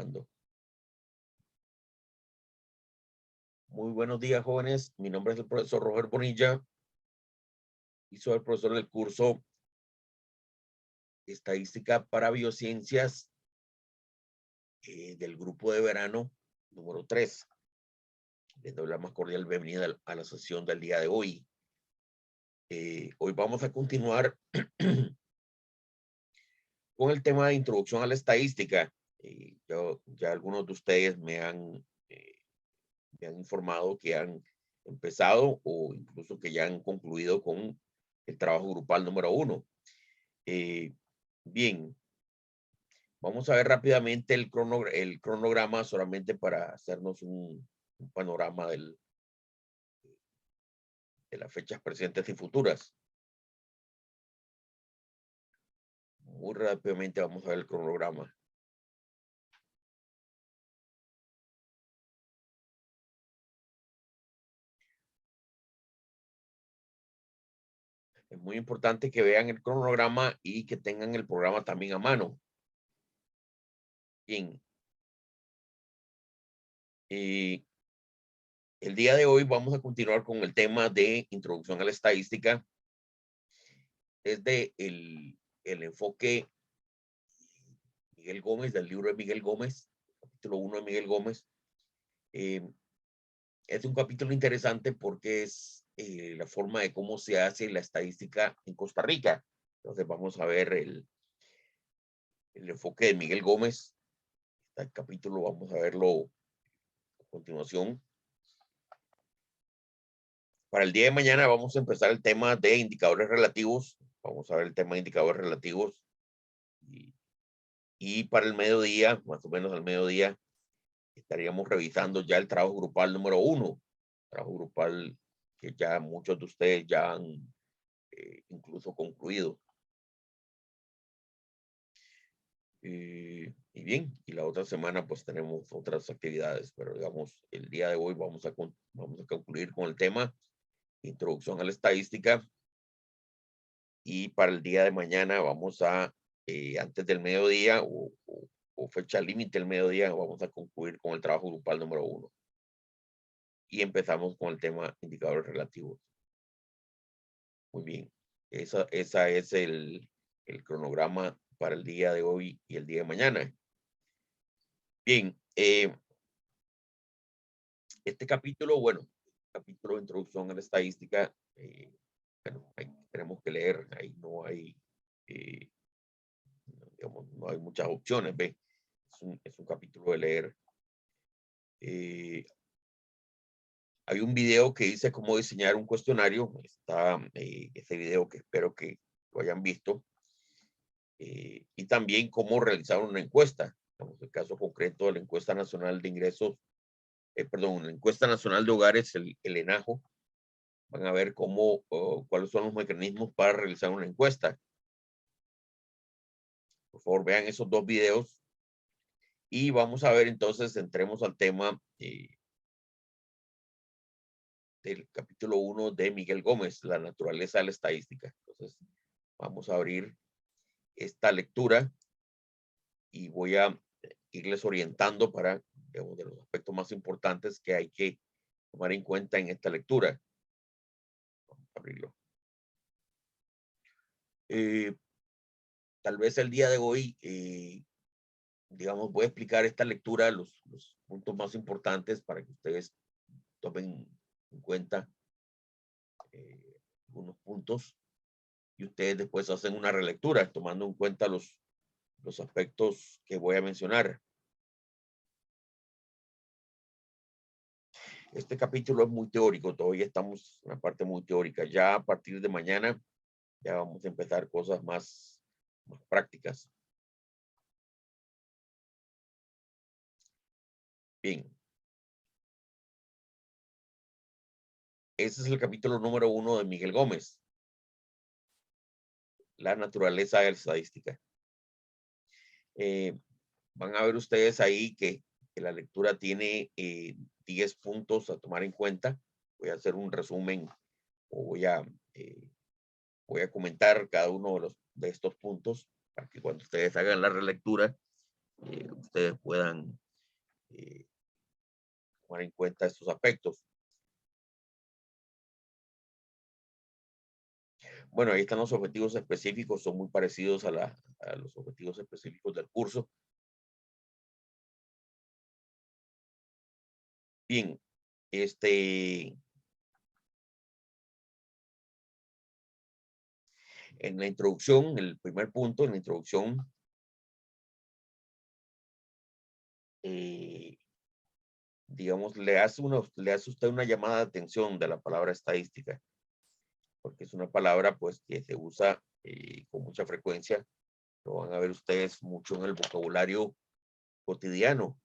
grabando. Muy buenos días, jóvenes. Mi nombre es el profesor Roger Bonilla y soy el profesor del curso Estadística para Biociencias del grupo de verano número 3. Les doy la más cordial bienvenida a la sesión del día de hoy. Hoy vamos a continuar con el tema de introducción a la estadística. Ya algunos de ustedes me han informado que han empezado o incluso que ya han concluido con el trabajo grupal número 1. Bien, vamos a ver rápidamente el cronograma solamente para hacernos un panorama de las fechas presentes y futuras. Muy rápidamente vamos a ver el cronograma. Es muy importante que vean el cronograma y que tengan el programa también a mano. Bien. El día de hoy vamos a continuar con el tema de introducción a la estadística desde el enfoque Miguel Gómez, del libro de Miguel Gómez, capítulo 1 de Miguel Gómez. Es un capítulo interesante porque es la forma de cómo se hace la estadística en Costa Rica. Entonces vamos a ver el enfoque de Miguel Gómez. El capítulo vamos a verlo a continuación. Para el día de mañana vamos a empezar el tema de indicadores relativos. Vamos a ver el tema de indicadores relativos. Y para el mediodía, más o menos al mediodía, estaríamos revisando ya el trabajo grupal número 1. Trabajo grupal que ya muchos de ustedes ya han incluso concluido. Y bien, y la otra semana pues tenemos otras actividades, pero digamos, el día de hoy vamos a concluir con el tema introducción a la estadística, y para el día de mañana vamos a, antes del mediodía o fecha límite el mediodía, vamos a concluir con el trabajo grupal número 1. Y empezamos con el tema indicadores relativos. Muy bien, esa es el cronograma para el día de hoy y el día de mañana. Bien, este capítulo, bueno, capítulo de introducción a la estadística, bueno, tenemos que leer, ahí no hay, digamos, no hay muchas opciones, ¿ve? Es un capítulo de leer. Hay un video que dice cómo diseñar un cuestionario. Está ese video que espero que lo hayan visto. Y también cómo realizar una encuesta. En el caso concreto de la encuesta nacional de ingresos, la encuesta nacional de hogares, el ENAJO. Van a ver cuáles son los mecanismos para realizar una encuesta. Por favor, vean esos dos videos. Y vamos a ver entonces, entremos al tema del capítulo 1 de Miguel Gómez, la naturaleza de la estadística. Entonces, vamos a abrir esta lectura y voy a irles orientando para, digamos, de los aspectos más importantes que hay que tomar en cuenta en esta lectura. Vamos a abrirlo. Tal vez el día de hoy, digamos, voy a explicar esta lectura, los puntos más importantes para que ustedes tomen en cuenta algunos puntos, y ustedes después hacen una relectura tomando en cuenta los aspectos que voy a mencionar. Este capítulo es muy teórico, todavía estamos en la parte muy teórica. Ya a partir de mañana ya vamos a empezar cosas más prácticas. Bien. Ese es el capítulo número 1 de Miguel Gómez. La naturaleza de la estadística. Van a ver ustedes ahí que la lectura tiene 10 puntos a tomar en cuenta. Voy a hacer un resumen o voy a comentar cada uno de estos puntos para que cuando ustedes hagan la relectura ustedes puedan tomar en cuenta estos aspectos. Bueno, ahí están los objetivos específicos, son muy parecidos a los objetivos específicos del curso. Bien, en la introducción, el primer punto, en la introducción, digamos, le hace usted una llamada de atención de la palabra estadística, porque es una palabra pues que se usa con mucha frecuencia. Lo van a ver ustedes mucho en el vocabulario cotidiano.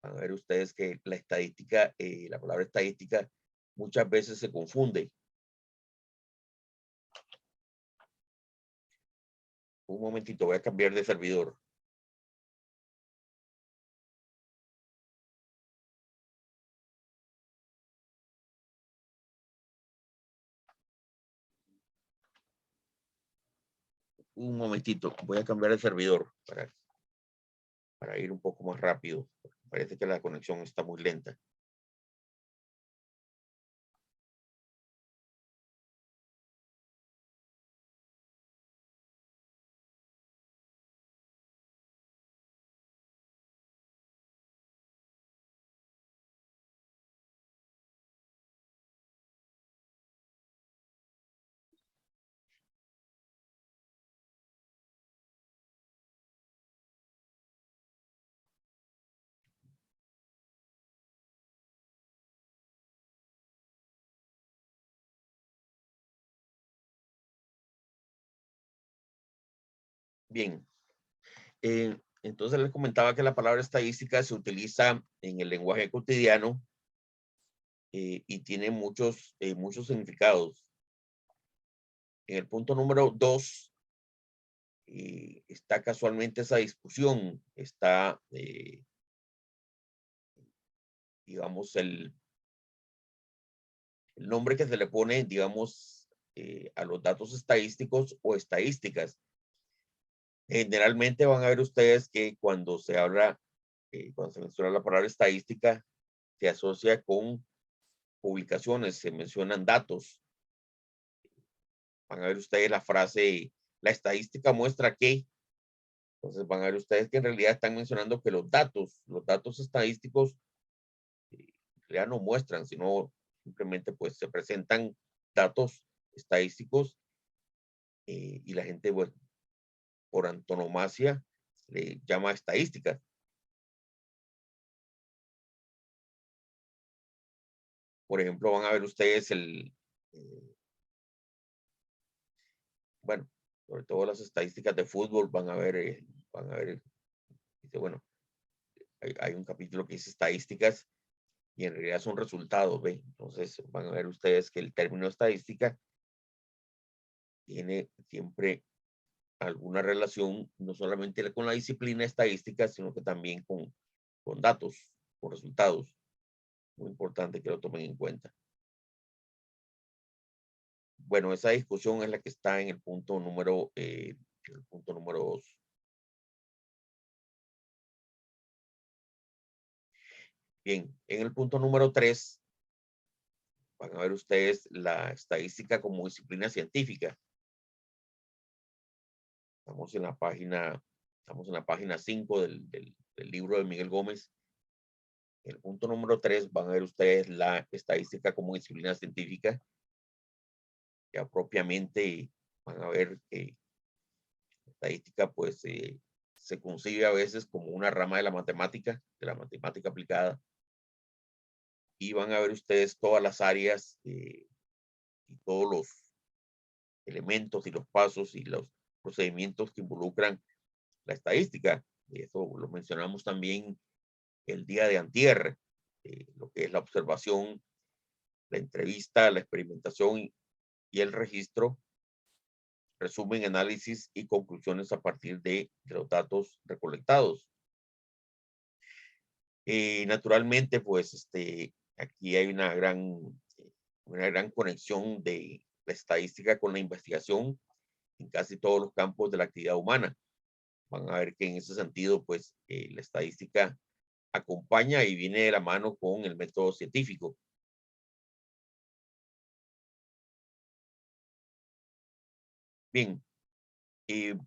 Van a ver ustedes que la estadística, la palabra estadística muchas veces se confunde. Un momentito, voy a cambiar de servidor. Un momentito, voy a cambiar de servidor para ir un poco más rápido. Parece que la conexión está muy lenta. Bien, entonces les comentaba que la palabra estadística se utiliza en el lenguaje cotidiano y tiene muchos significados. En el punto número 2 está casualmente esa discusión, está, digamos, el nombre que se le pone, digamos, a los datos estadísticos o estadísticas. Generalmente van a ver ustedes que cuando se habla, cuando se menciona la palabra estadística, se asocia con publicaciones, se mencionan datos. Van a ver ustedes la frase, la estadística muestra que, entonces van a ver ustedes que en realidad están mencionando que los datos estadísticos ya no muestran, sino simplemente pues se presentan datos estadísticos y la gente pues, por antonomasia le llama estadística. Por ejemplo, van a ver ustedes bueno, sobre todo las estadísticas de fútbol, van a ver, dice, bueno, hay un capítulo que dice estadísticas y en realidad son resultados, ¿ve? Entonces van a ver ustedes que el término estadística tiene siempre alguna relación, no solamente con la disciplina estadística, sino que también con datos, con resultados. Muy importante que lo tomen en cuenta. Bueno, esa discusión es la que está en el punto número 2. Bien, en el punto número 3 van a ver ustedes la estadística como disciplina científica. Estamos en la página 5 del libro de Miguel Gómez. En el punto número 3 van a ver ustedes la estadística como disciplina científica. Ya propiamente van a ver que la estadística pues se concibe a veces como una rama de la matemática aplicada. Y van a ver ustedes todas las áreas y todos los elementos y los pasos y los procedimientos que involucran la estadística. Eso lo mencionamos también el día de antier, lo que es la observación, la entrevista, la experimentación y el registro, resumen, análisis y conclusiones a partir de los datos recolectados. Naturalmente, pues aquí hay una gran conexión de la estadística con la investigación en casi todos los campos de la actividad humana. van a ver que en ese sentido, pues, la estadística acompaña y viene de la mano con el método científico. Bien, en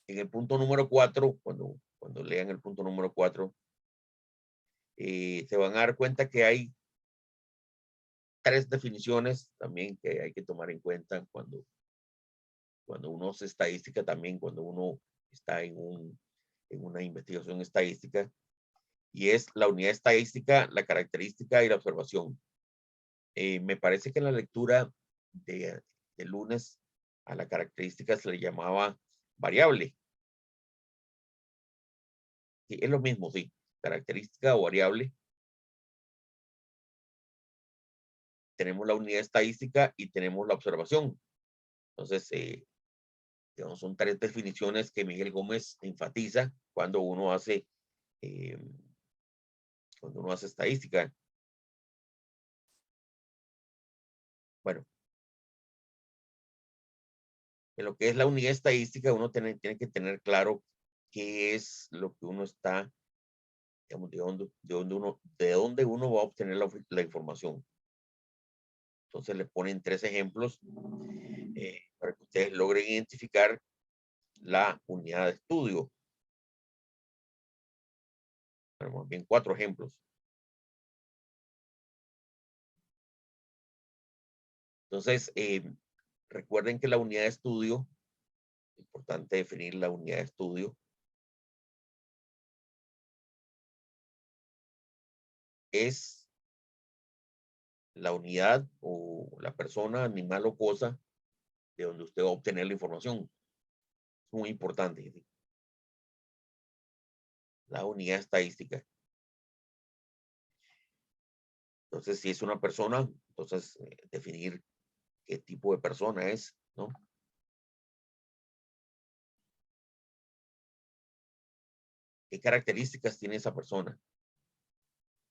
el punto número 4, cuando lean el punto número 4, se van a dar cuenta que hay 3 definiciones también que hay que tomar en cuenta cuando uno hace estadística, también cuando uno está en una investigación estadística, y es la unidad estadística, la característica y la observación. Me parece que en la lectura de lunes a la característica se le llamaba variable. Sí, es lo mismo, sí, característica o variable. Tenemos la unidad estadística y tenemos la observación. Entonces, digamos, son 3 definiciones que Miguel Gómez enfatiza cuando uno hace eh, estadística. Bueno, en lo que es la unidad estadística, uno tiene que tener claro qué es lo que uno está, digamos, de dónde uno va a obtener la información. Entonces le ponen 3 ejemplos para que ustedes logren identificar la unidad de estudio. Bueno, más bien 4 ejemplos. Entonces, recuerden que la unidad de estudio, importante definir la unidad de estudio, es la unidad o la persona, animal o cosa de donde usted va a obtener la información. Es muy importante. ¿Sí? La unidad estadística. Entonces, si es una persona, entonces definir qué tipo de persona es, ¿no? ¿Qué características tiene esa persona?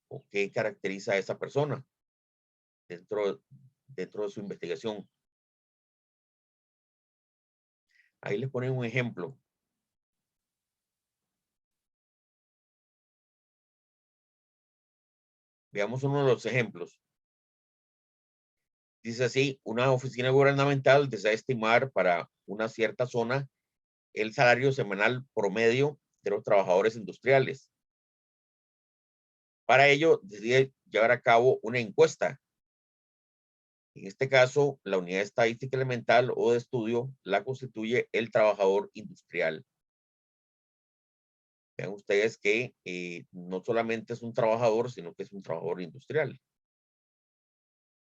¿O qué caracteriza a esa persona dentro de su investigación? Ahí les ponen un ejemplo. Veamos uno de los ejemplos. Dice así, una oficina gubernamental desea estimar para una cierta zona el salario semanal promedio de los trabajadores industriales. Para ello, decide llevar a cabo una encuesta. En este caso, la unidad estadística elemental o de estudio la constituye el trabajador industrial. Vean ustedes que no solamente es un trabajador, sino que es un trabajador industrial.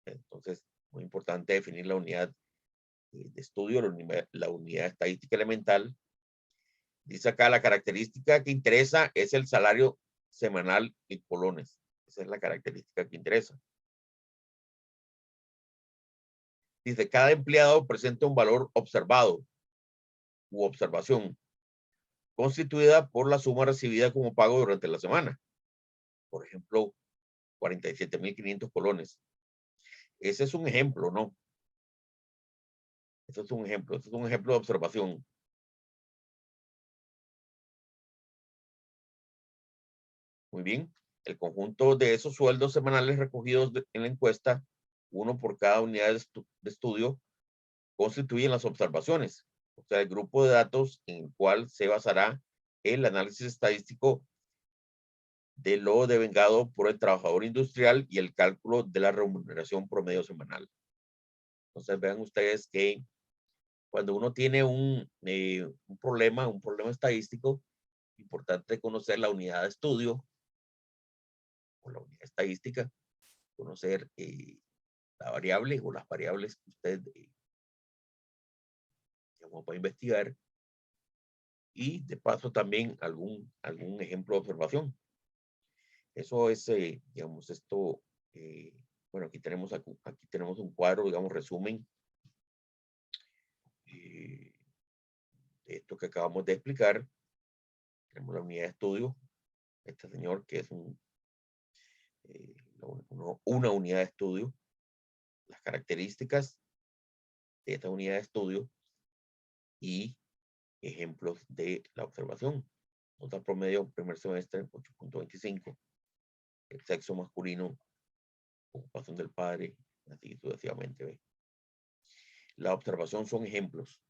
Entonces, muy importante definir la unidad de estudio, la unidad estadística elemental. Dice acá, la característica que interesa es el salario semanal en colones. Esa es la característica que interesa. Dice, cada empleado presenta un valor observado u observación, constituida por la suma recibida como pago durante la semana. Por ejemplo, 47.500 colones. Ese es un ejemplo, ¿no? Este es un ejemplo. Este es un ejemplo de observación. Muy bien. El conjunto de esos sueldos semanales recogidos en la encuesta, uno por cada unidad de estudio, constituyen las observaciones. O sea, el grupo de datos en el cual se basará el análisis estadístico de lo devengado por el trabajador industrial y el cálculo de la remuneración promedio semanal. Entonces, vean ustedes que cuando uno tiene un problema estadístico, importante conocer la unidad de estudio o la unidad estadística, conocer la variable o las variables que usted va a investigar y de paso también algún ejemplo de observación. Eso es, digamos, esto, bueno, aquí tenemos un cuadro, digamos, resumen de esto que acabamos de explicar. Tenemos la unidad de estudio, este señor que es una unidad de estudio, las características de esta unidad de estudio y ejemplos de la observación. Nota promedio, primer semestre, 8.25. El sexo masculino, ocupación del padre, así sucesivamente. ¿Ve? La observación son ejemplos.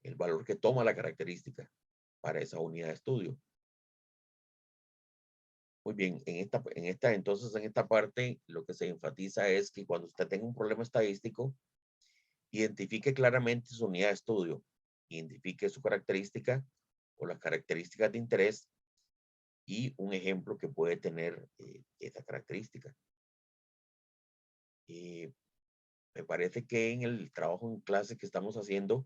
El valor que toma la característica para esa unidad de estudio. Muy bien, entonces en esta parte lo que se enfatiza es que cuando usted tenga un problema estadístico, identifique claramente su unidad de estudio, identifique su característica o las características de interés y un ejemplo que puede tener esa característica. Me parece que en el trabajo en clase que estamos haciendo,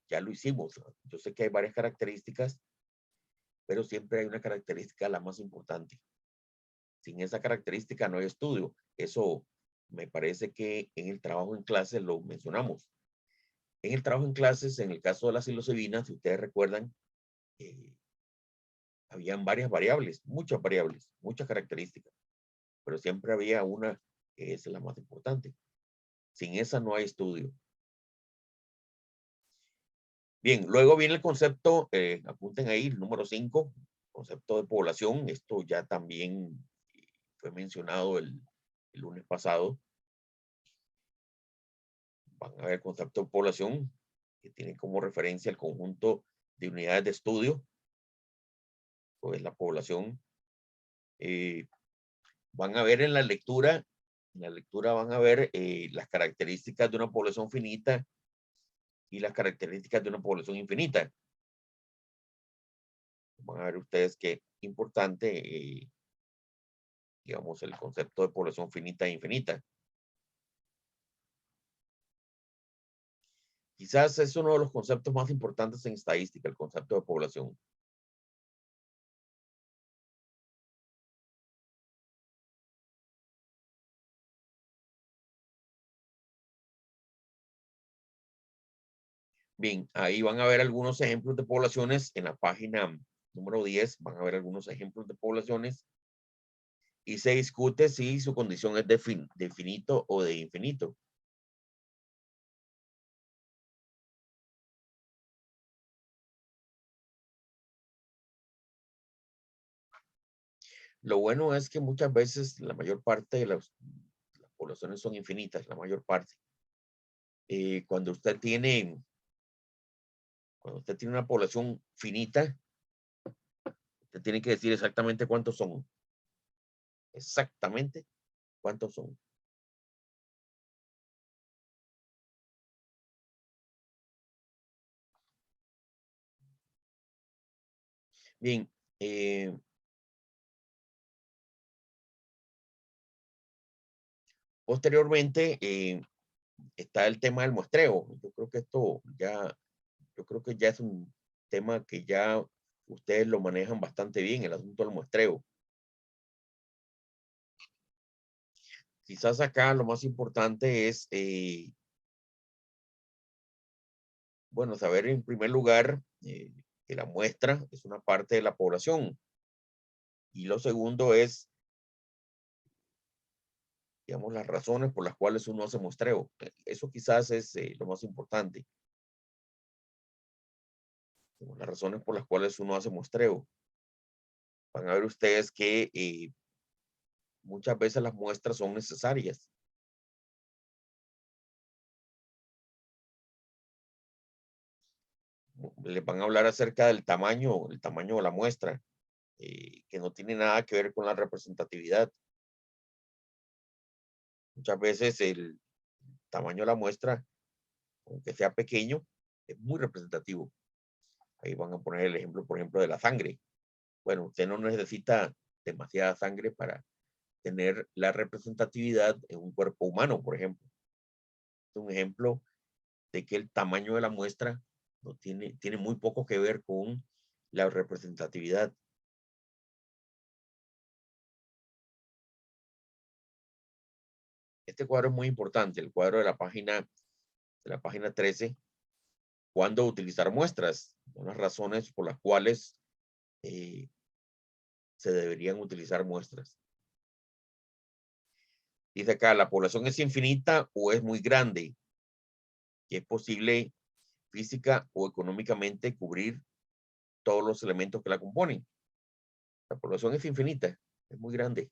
ya lo hicimos. Yo sé que hay varias características, pero siempre hay una característica la más importante. Sin esa característica no hay estudio. Eso me parece que en el trabajo en clase lo mencionamos. En el trabajo en clases, en el caso de la psilocibina, si ustedes recuerdan, habían varias variables, muchas características, pero siempre había una que es la más importante. Sin esa no hay estudio. Bien, luego viene el concepto, apunten ahí, el número 5, concepto de población. Esto ya también fue mencionado el lunes pasado. Van a ver el concepto de población, que tiene como referencia el conjunto de unidades de estudio, pues la población. Van a ver en la lectura van a ver las características de una población finita y las características de una población infinita. Van a ver ustedes qué importante, digamos, el concepto de población finita e infinita. Quizás es uno de los conceptos más importantes en estadística, el concepto de población. Bien, ahí van a ver algunos ejemplos de poblaciones en la página número 10. Van a ver algunos ejemplos de poblaciones y se discute si su condición es de finito o de infinito. Lo bueno es que muchas veces la mayor parte de las poblaciones son infinitas, la mayor parte. Cuando usted tiene una población finita, usted tiene que decir exactamente cuántos son. Exactamente cuántos son. Bien. Posteriormente está el tema del muestreo. Yo creo que ya es un tema que ya ustedes lo manejan bastante bien, el asunto del muestreo. Quizás acá lo más importante es, bueno, saber en primer lugar que la muestra es una parte de la población. Y lo segundo es, digamos, las razones por las cuales uno hace muestreo. Eso quizás es lo más importante. Las razones por las cuales uno hace muestreo. Van a ver ustedes que muchas veces las muestras son necesarias. Les van a hablar acerca del tamaño de la muestra, que no tiene nada que ver con la representatividad. Muchas veces el tamaño de la muestra, aunque sea pequeño, es muy representativo. Ahí van a poner el ejemplo, por ejemplo, de la sangre. Bueno, usted no necesita demasiada sangre para tener la representatividad en un cuerpo humano, por ejemplo. Es un ejemplo de que el tamaño de la muestra no tiene muy poco que ver con la representatividad. Este cuadro es muy importante, el cuadro de la página 13. ¿Cuándo utilizar muestras? Son las razones por las cuales se deberían utilizar muestras. Dice acá, la población es infinita o es muy grande. Y es posible física o económicamente cubrir todos los elementos que la componen. La población es infinita, es muy grande.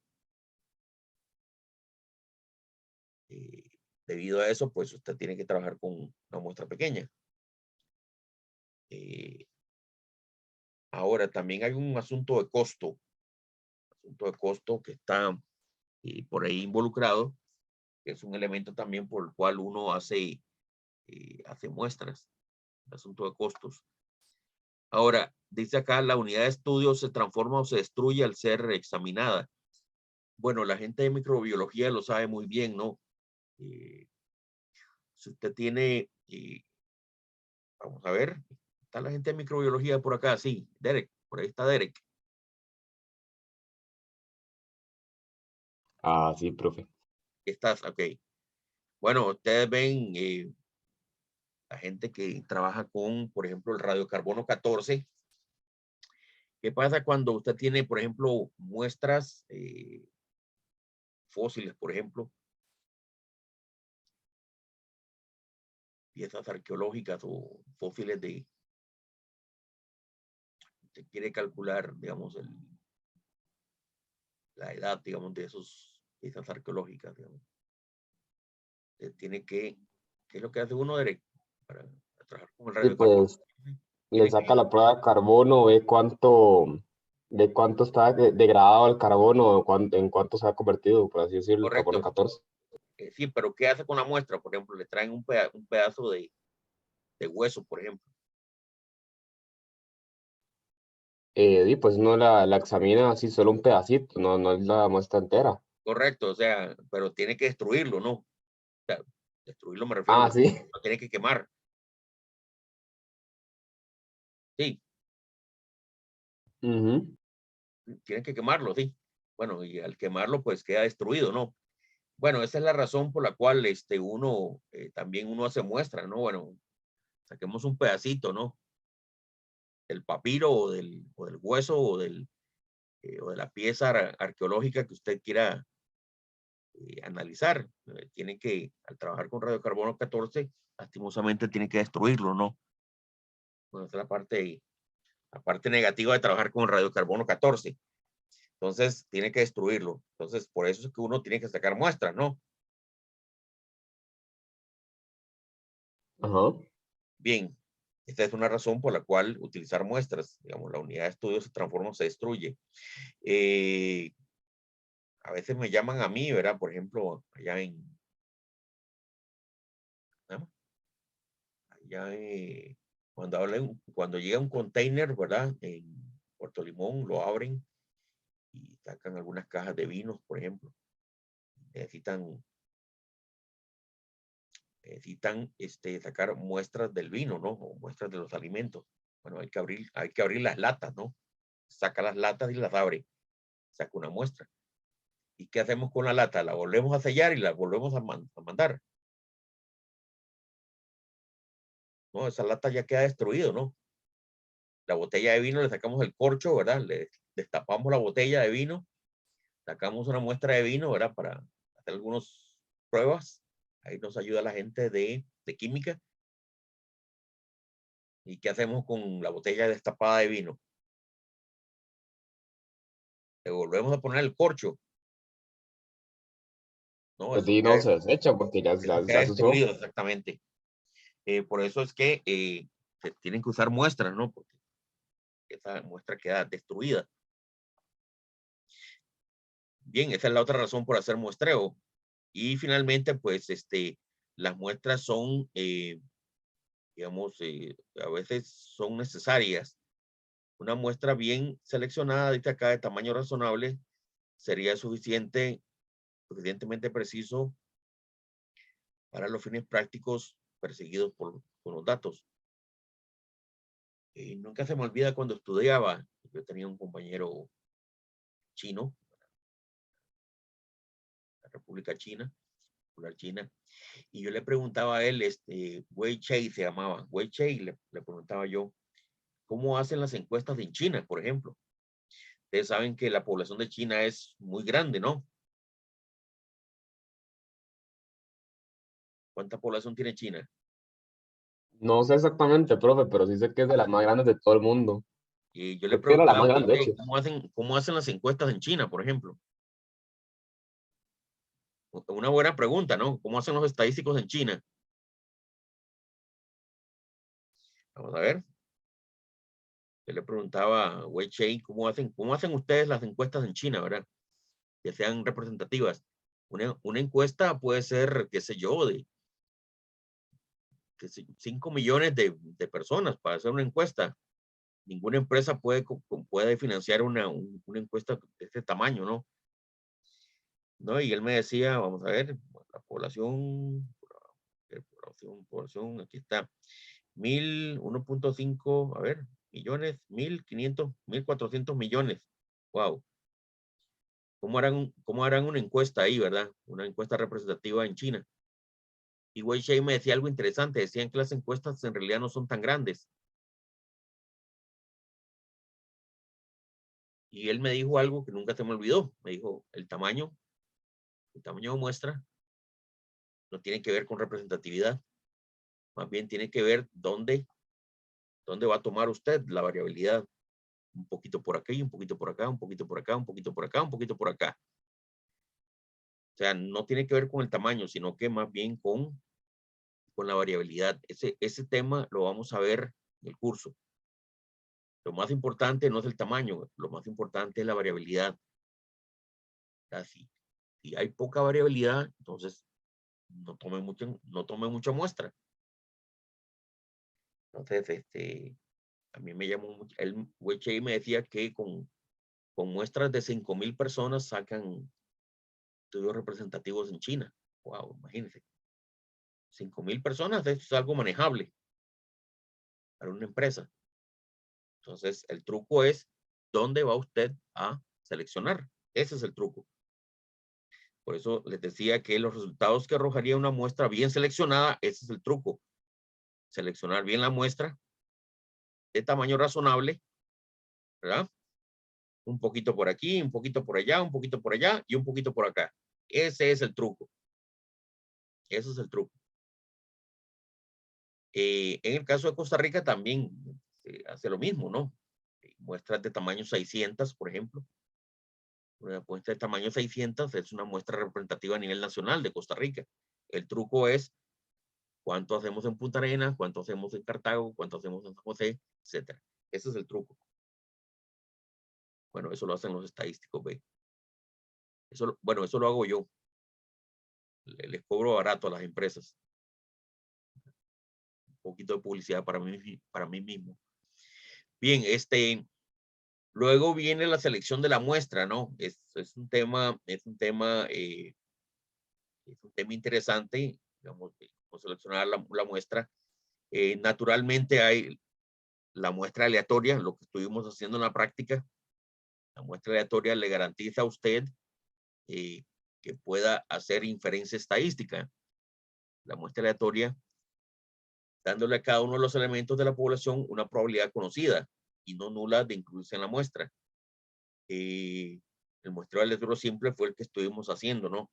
Debido a eso, pues usted tiene que trabajar con una muestra pequeña. Ahora, también hay un asunto de costo que está por ahí involucrado, que es un elemento también por el cual uno hace muestras, el asunto de costos. Ahora, dice acá, la unidad de estudio se transforma o se destruye al ser examinada. Bueno, la gente de microbiología lo sabe muy bien, ¿no? Si usted tiene, vamos a ver, está la gente de microbiología por acá, sí, Derek, por ahí está Derek. Ah, sí, profe. Estás, ok. Bueno, ustedes ven la gente que trabaja con, por ejemplo, el radiocarbono 14. ¿Qué pasa cuando usted tiene, por ejemplo, muestras fósiles, por ejemplo, piezas arqueológicas o fósiles de, se quiere calcular, digamos, la edad, digamos, de esos piezas arqueológicas, digamos. Tiene que, ¿qué es lo que hace uno, Derek? Para trabajar con el Y radiocarbono. pues le Tiene que, saca la prueba de carbono, ve cuánto está degradado el carbono, en cuánto se ha convertido, por así decirlo, el carbono correcto, 14. sí, pero ¿qué hace con la muestra? Por ejemplo, le traen un pedazo de hueso, por ejemplo. Y pues uno la examina así solo un pedacito, no es la muestra entera. Correcto, o sea, pero tiene que destruirlo, ¿no? O sea, destruirlo me refiero, Ah, sí. lo tiene que quemar. Sí, Ujú. tiene que quemarlo, sí. Bueno, y al quemarlo, pues queda destruido, ¿no? Bueno, esa es la razón por la cual uno también uno hace muestra, ¿no? Bueno, saquemos un pedacito, ¿no? Del papiro o del hueso o de la pieza arqueológica que usted quiera analizar. Tiene que, al trabajar con radiocarbono 14, lastimosamente tiene que destruirlo, ¿no? Bueno, esa es la parte negativa de trabajar con radiocarbono 14. Entonces, tiene que destruirlo. Entonces, por eso es que uno tiene que sacar muestras, ¿no? Ajá. Bien, esta es una razón por la cual utilizar muestras, digamos, la unidad de estudio se transforma o se destruye. Eh, a veces me llaman a mí, ¿verdad? Por ejemplo, ¿no? allá cuando llega un container, ¿verdad? En Puerto Limón, lo abren y sacan algunas cajas de vinos, por ejemplo. Necesitan, necesitan sacar muestras del vino, ¿no? O muestras de los alimentos. Bueno, hay que abrir las latas, ¿no? Saca las latas y las abre. Saca una muestra. ¿Y qué hacemos con la lata? La volvemos a sellar y la volvemos a mandar. No, esa lata ya queda destruido, ¿no? La botella de vino le sacamos el corcho, ¿verdad? Le destapamos la botella de vino, sacamos una muestra de vino, ¿verdad? Para hacer algunas pruebas. Ahí nos ayuda la gente de química. ¿Y qué hacemos con la botella destapada de vino? Le volvemos a poner el corcho, ¿no? Pues sí, no se desecha porque Eso queda ya se usó. destruido, exactamente. Por eso es que se tienen que usar muestras, ¿no? Porque esa muestra queda destruida. Bien, esa es la otra razón por hacer muestreo. Y finalmente, pues, las muestras son, digamos, a veces son necesarias. Una muestra bien seleccionada, dice acá, de tamaño razonable, sería suficientemente preciso para los fines prácticos perseguidos con los datos. Nunca se me olvida cuando estudiaba, yo tenía un compañero chino, la República China, Popular China, y yo le preguntaba a él, Wei Chei se llamaba, Wei Chei, le preguntaba yo, ¿cómo hacen las encuestas en China, por ejemplo? Ustedes saben que la población de China es muy grande, ¿no? ¿Cuánta población tiene China? No sé exactamente, profe, pero sí sé que es de las más grandes de todo el mundo. Y yo le Creo que era la preguntaba más a grande, de usted, hecho. cómo hacen las encuestas en China, por ejemplo? Una buena pregunta, ¿no? ¿Cómo hacen los estadísticos en China? Vamos a ver. Yo le preguntaba a Wei Cheng, cómo hacen ustedes las encuestas en China, ¿verdad? Que sean representativas. Una encuesta puede ser, qué sé yo, de 5 millones de personas para hacer una encuesta. Ninguna empresa puede financiar una encuesta de este tamaño, ¿no? ¿No? Y él me decía, vamos a ver, la población, aquí está, 1.5, a ver, millones, 1.500, 1.400 millones. Wow. ¿Cómo harán una encuesta ahí, verdad? Una encuesta representativa en China. Y Wei Shei me decía algo interesante, decían que las encuestas en realidad no son tan grandes. Y él me dijo algo que nunca se me olvidó. Me dijo, el tamaño de muestra no tiene que ver con representatividad, más bien tiene que ver dónde va a tomar usted la variabilidad. Un poquito por aquí, un poquito por acá, un poquito por acá, un poquito por acá, un poquito por acá. O sea, no tiene que ver con el tamaño, sino que más bien con la variabilidad. Ese tema lo vamos a ver en el curso. Lo más importante no es el tamaño, lo más importante es la variabilidad. Si hay poca variabilidad, entonces no tome mucha muestra. Entonces, a mí me llamó mucho, el Wei me decía que con muestras de 5,000 personas sacan estudios representativos en China. Wow, imagínense. 5,000 personas, esto es algo manejable para una empresa. Entonces, el truco es dónde va usted a seleccionar. Ese es el truco. Por eso les decía que los resultados que arrojaría una muestra bien seleccionada, ese es el truco. Seleccionar bien la muestra de tamaño razonable, ¿verdad? Un poquito por aquí, un poquito por allá, un poquito por allá y un poquito por acá. Ese es el truco. Ese es el truco. En el caso de Costa Rica también hace lo mismo, ¿no? Muestras de tamaño 600, por ejemplo. Una muestra de tamaño 600 es una muestra representativa a nivel nacional de Costa Rica. El truco es cuánto hacemos en Punta Arenas, cuánto hacemos en Cartago, cuánto hacemos en San José, etc. Ese es el truco. Bueno, eso lo hacen los estadísticos, ¿ve? Bueno, eso lo hago yo. Les cobro barato a las empresas. Un poquito de publicidad para mí mismo. Bien, luego viene la selección de la muestra, ¿no? Es un tema interesante, digamos, cómo seleccionar la muestra. Naturalmente hay la muestra aleatoria, lo que estuvimos haciendo en la práctica. La muestra aleatoria le garantiza a usted que pueda hacer inferencia estadística. La muestra aleatoria, dándole a cada uno de los elementos de la población una probabilidad conocida y no nula de incluirse en la muestra. El muestreo aleatorio simple fue el que estuvimos haciendo, ¿no?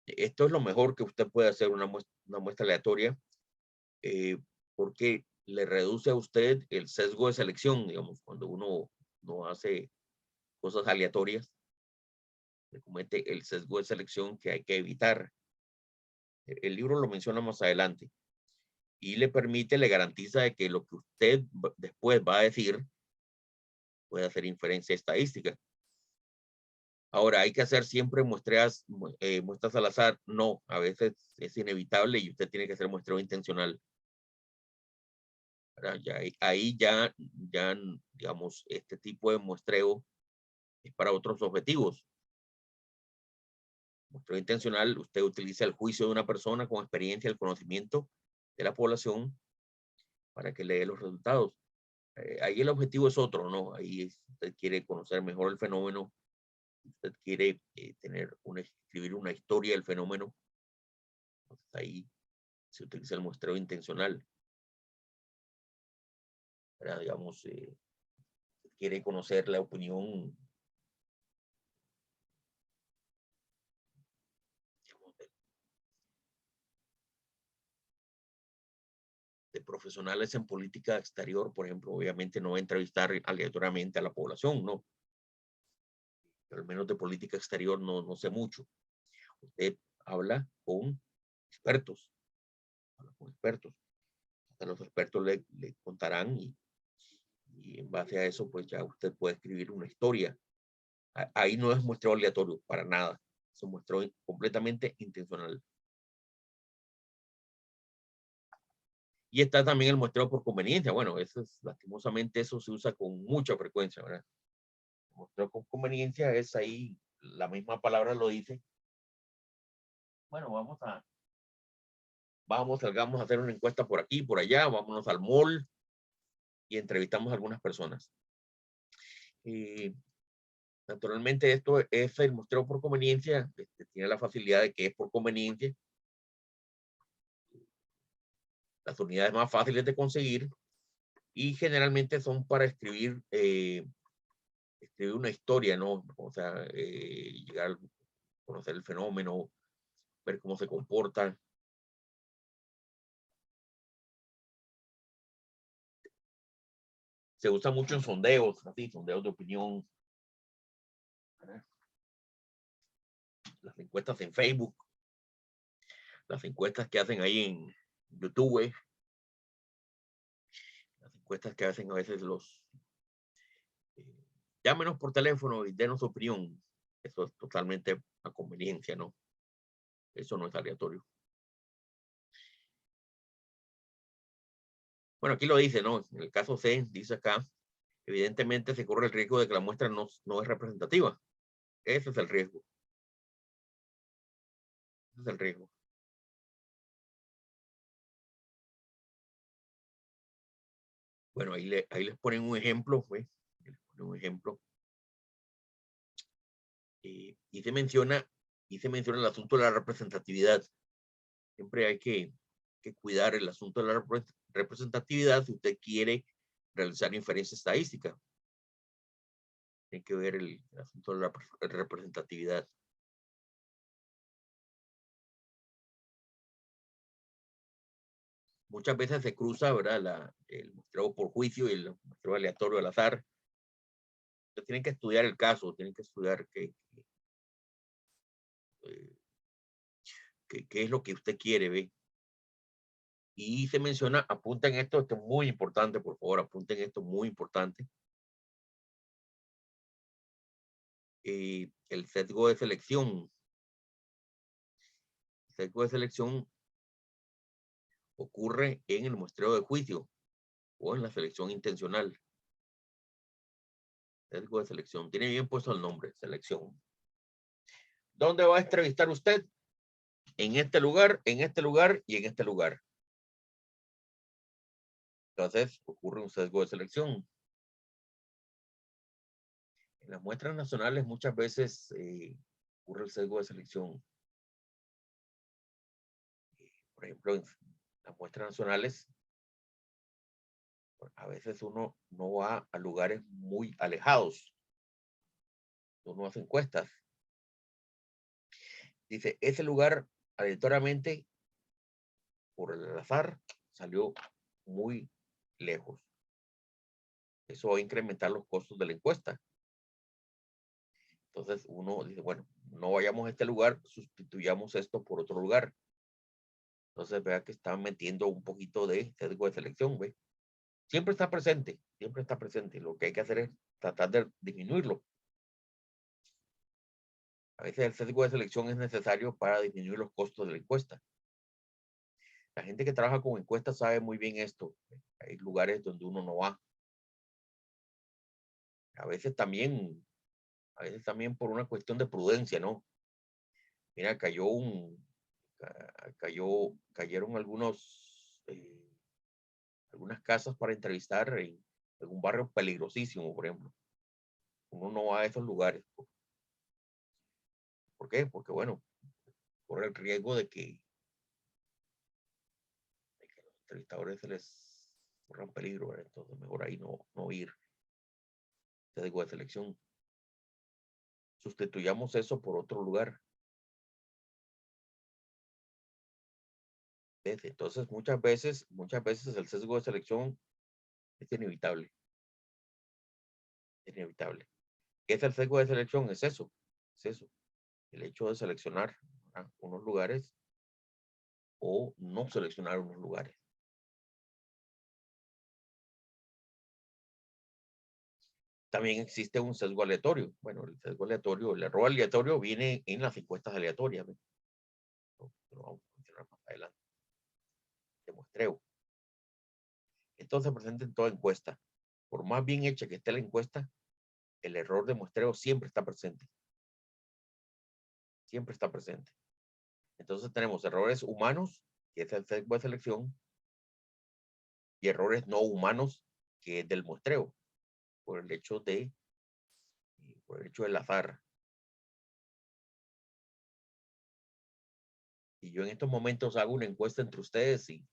Esto es lo mejor que usted puede hacer, una muestra aleatoria, porque le reduce a usted el sesgo de selección, digamos, cuando uno no hace cosas aleatorias, se comete el sesgo de selección que hay que evitar. El libro lo menciona más adelante y le garantiza de que lo que usted después va a decir puede hacer inferencia estadística. Ahora, hay que hacer siempre muestras al azar. No, a veces es inevitable y usted tiene que hacer muestreo intencional. Ahí ya, digamos, este tipo de muestreo es para otros objetivos. Muestreo intencional, usted utiliza el juicio de una persona con experiencia, el conocimiento de la población para que le dé los resultados. Ahí el objetivo es otro, ¿no? Ahí usted quiere conocer mejor el fenómeno, usted quiere escribir una historia del fenómeno. Entonces ahí se utiliza el muestreo intencional. Para, digamos, quiere conocer la opinión profesionales en política exterior, por ejemplo, obviamente no va a entrevistar aleatoriamente a la población, ¿no? Pero al menos de política exterior no sé mucho. Usted habla con expertos, habla con expertos. Los expertos le contarán y en base a eso, pues ya usted puede escribir una historia. Ahí no es muestreo aleatorio, para nada. Es un muestreo completamente intencional. Y está también el muestreo por conveniencia. Bueno, eso es, lastimosamente, eso se usa con mucha frecuencia, ¿verdad? El muestreo con conveniencia es ahí, la misma palabra lo dice. Bueno, salgamos a hacer una encuesta por aquí, por allá, vámonos al mall y entrevistamos a algunas personas. Naturalmente, esto es el muestreo por conveniencia, tiene la facilidad de que es por conveniencia. Las unidades más fáciles de conseguir y generalmente son para escribir una historia, ¿no? O sea, llegar a conocer el fenómeno, ver cómo se comporta. Se usa mucho en sondeos, así, sondeos de opinión. Las encuestas en Facebook, las encuestas que hacen ahí en YouTube, las encuestas que hacen a veces llámenos por teléfono y denos su opinión. Eso es totalmente a conveniencia, ¿no? Eso no es aleatorio. Bueno, aquí lo dice, ¿no? En el caso C, dice acá, evidentemente se corre el riesgo de que la muestra no es representativa. Ese es el riesgo. Ese es el riesgo. Bueno, ahí les ponen un ejemplo, ¿ves? Les ponen un ejemplo. Y se menciona el asunto de la representatividad. Siempre hay que cuidar el asunto de la representatividad si usted quiere realizar inferencia estadística. Hay que ver el asunto de la representatividad. Muchas veces se cruza, ¿verdad? El muestreo por juicio y el muestreo aleatorio al azar. Ustedes tienen que estudiar el caso, tienen que estudiar qué es lo que usted quiere, ¿ve? Y se menciona, apunten esto es muy importante, por favor, apunten esto, muy importante. El sesgo de selección. El sesgo de selección ocurre en el muestreo de juicio o en la selección intencional. Sesgo de selección. Tiene bien puesto el nombre, selección. ¿Dónde va a entrevistar usted? En este lugar y en este lugar. Entonces, ocurre un sesgo de selección. En las muestras nacionales muchas veces ocurre el sesgo de selección. Por ejemplo, en las muestras nacionales, a veces uno no va a lugares muy alejados. Uno hace encuestas. Dice, ese lugar aleatoriamente, por el azar, salió muy lejos. Eso va a incrementar los costos de la encuesta. Entonces uno dice, bueno, no vayamos a este lugar, sustituyamos esto por otro lugar. Entonces vea que están metiendo un poquito de sesgo de selección, ¿ve? Siempre está presente, siempre está presente. Lo que hay que hacer es tratar de disminuirlo. A veces el sesgo de selección es necesario para disminuir los costos de la encuesta. La gente que trabaja con encuestas sabe muy bien esto. Hay lugares donde uno no va. A veces también por una cuestión de prudencia, ¿no? Mira, cayeron algunas casas para entrevistar en un barrio peligrosísimo, por ejemplo. Uno no va a esos lugares. ¿Por qué? Porque, bueno, corre el riesgo de que a los entrevistadores se les corran peligro, ¿verdad? Entonces mejor ahí no ir. Te digo de selección. Sustituyamos eso por otro lugar. ¿Ves? Entonces, muchas veces el sesgo de selección es inevitable. Es inevitable. ¿Qué es el sesgo de selección? Es eso. Es eso. El hecho de seleccionar unos lugares o no seleccionar unos lugares. También existe un sesgo aleatorio. Bueno, el sesgo aleatorio, el error aleatorio viene en las encuestas aleatorias. Lo vamos a mencionar más adelante. De muestreo. Esto se presenta en toda encuesta. Por más bien hecha que esté la encuesta, el error de muestreo siempre está presente. Siempre está presente. Entonces tenemos errores humanos, que es el sesgo de selección, y errores no humanos, que es del muestreo, por el hecho del azar. Y yo en estos momentos hago una encuesta entre ustedes y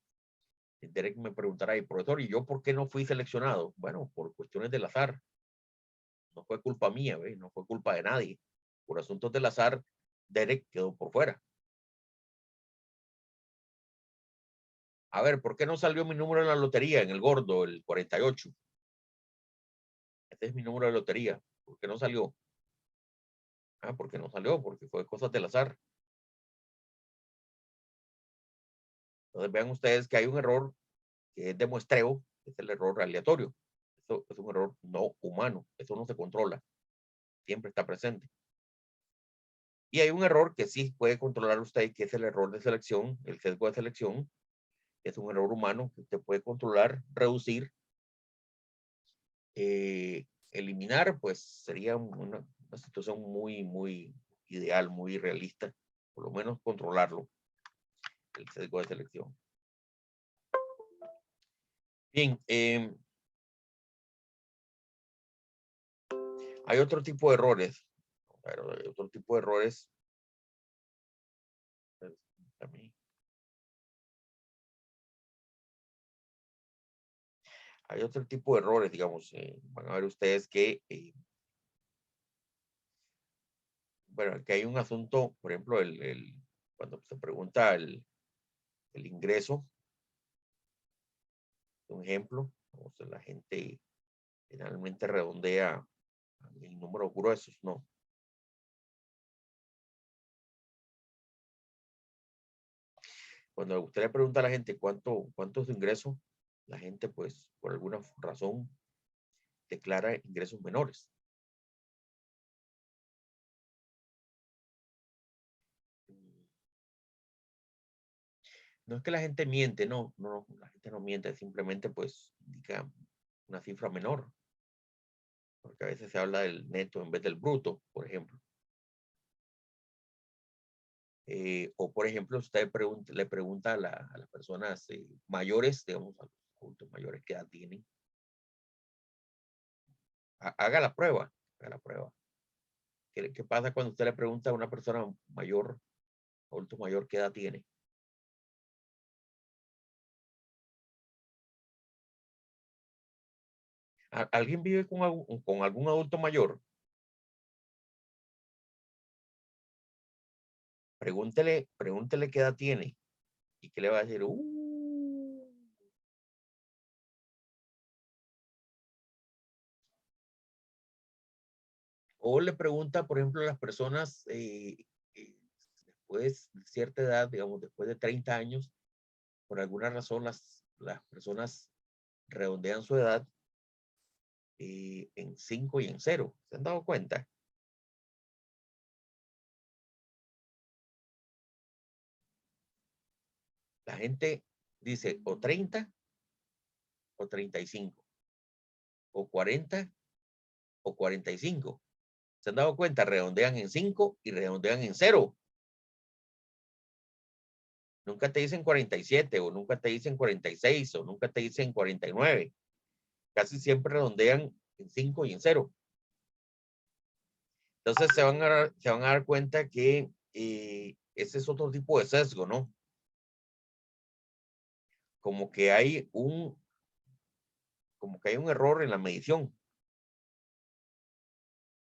Derek me preguntará, y profesor, ¿y yo por qué no fui seleccionado? Bueno, por cuestiones del azar. No fue culpa mía, ¿ve? No fue culpa de nadie. Por asuntos del azar, Derek quedó por fuera. A ver, ¿por qué no salió mi número en la lotería, en el gordo, el 48? Este es mi número de lotería. ¿Por qué no salió? ¿Por qué no salió? Porque fue cosas del azar. Entonces vean ustedes que hay un error que es de muestreo, que es el error aleatorio. Eso es un error no humano. Eso no se controla. Siempre está presente. Y hay un error que sí puede controlar usted, que es el error de selección, el sesgo de selección. Es un error humano que usted puede controlar, reducir, eliminar, pues sería una situación muy, muy ideal, muy realista. Por lo menos controlarlo, el sesgo de selección. Bien, hay otro tipo de errores. Pero hay otro tipo de errores. Hay otro tipo de errores, digamos. Van a ver ustedes que, bueno, que hay un asunto, por ejemplo, cuando se pregunta el ingreso, un ejemplo, o sea, la gente generalmente redondea en números gruesos, ¿no? Cuando usted le pregunta a la gente cuánto es su ingreso, la gente, pues, por alguna razón, declara ingresos menores. No es que la gente miente, no, la gente no miente, simplemente, pues, indica una cifra menor. Porque a veces se habla del neto en vez del bruto, por ejemplo. O, por ejemplo, usted le pregunta a las personas mayores, digamos, a los adultos mayores que edad tienen, haga la prueba, haga la prueba. ¿Qué pasa cuando usted le pregunta a una persona mayor, adulto mayor, qué edad tiene? ¿Alguien vive con algún adulto mayor? Pregúntele qué edad tiene y qué le va a decir. O le pregunta, por ejemplo, a las personas después de cierta edad, digamos, después de 30 años, por alguna razón las personas redondean su edad en 5 y en 0. ¿Se han dado cuenta? La gente dice o 30 o 35, o 40 o 45. ¿Se han dado cuenta? Redondean en 5 y redondean en 0. Nunca te dicen 47 o nunca te dicen 46 o nunca te dicen 49. Casi siempre redondean en 5 y en 0. Entonces se van a dar cuenta que ese es otro tipo de sesgo, ¿no? Como que hay un error en la medición.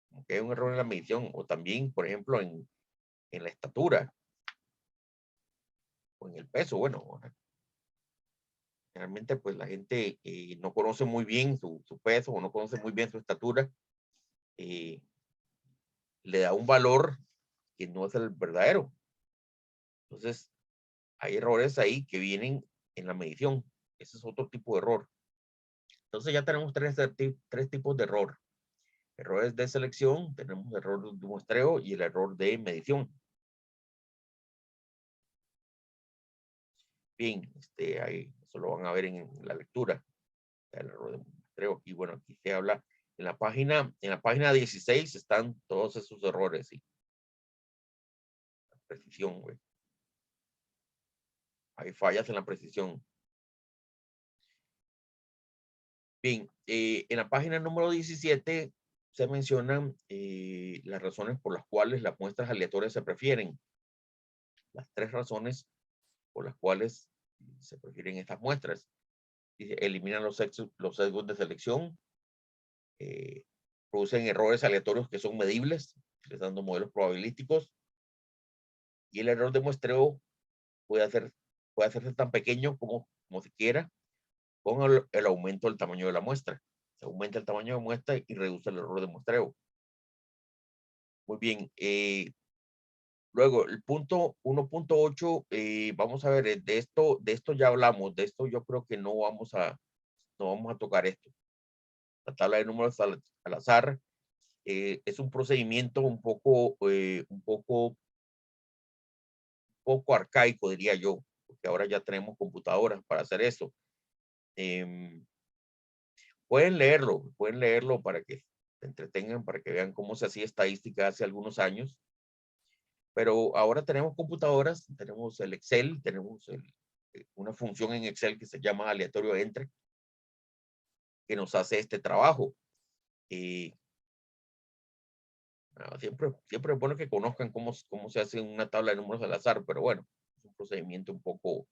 Como que hay un error en la medición. O también, por ejemplo, en la estatura. o en el peso. Bueno, realmente pues la gente no conoce muy bien su peso o no conoce muy bien su estatura. Le da un valor que no es el verdadero. Entonces, hay errores ahí que vienen en la medición. Ese es otro tipo de error. Entonces ya tenemos tres tipos de error. Errores de selección, tenemos error de muestreo y el error de medición. Bien, ahí, eso lo van a ver en la lectura. El error de muestreo. Y bueno, aquí se habla en la página 16 están todos esos errores. ¿Sí? La precisión, güey. Hay fallas en la precisión. Bien, en la página número 17 se mencionan las razones por las cuales las muestras aleatorias se prefieren. Las tres razones por las cuales se prefieren estas muestras. Dice, eliminan los sesgos de selección, producen errores aleatorios que son medibles, utilizando modelos probabilísticos, y el error de muestreo puede hacerse tan pequeño como se quiera, con el aumento del tamaño de la muestra. Se aumenta el tamaño de muestra y reduce el error de muestreo. Muy bien. Luego, el punto 1.8, vamos a ver, de esto ya hablamos, de esto yo creo que no vamos a tocar esto. La tabla de números al azar es un procedimiento un poco arcaico, diría yo, porque ahora ya tenemos computadoras para hacer eso. Pueden leerlo para que se entretengan, para que vean cómo se hacía estadística hace algunos años. Pero ahora tenemos computadoras, tenemos el Excel, tenemos una función en Excel que se llama aleatorio entre, que nos hace este trabajo. Siempre es bueno que conozcan cómo se hace una tabla de números al azar, pero bueno, es un procedimiento un poco,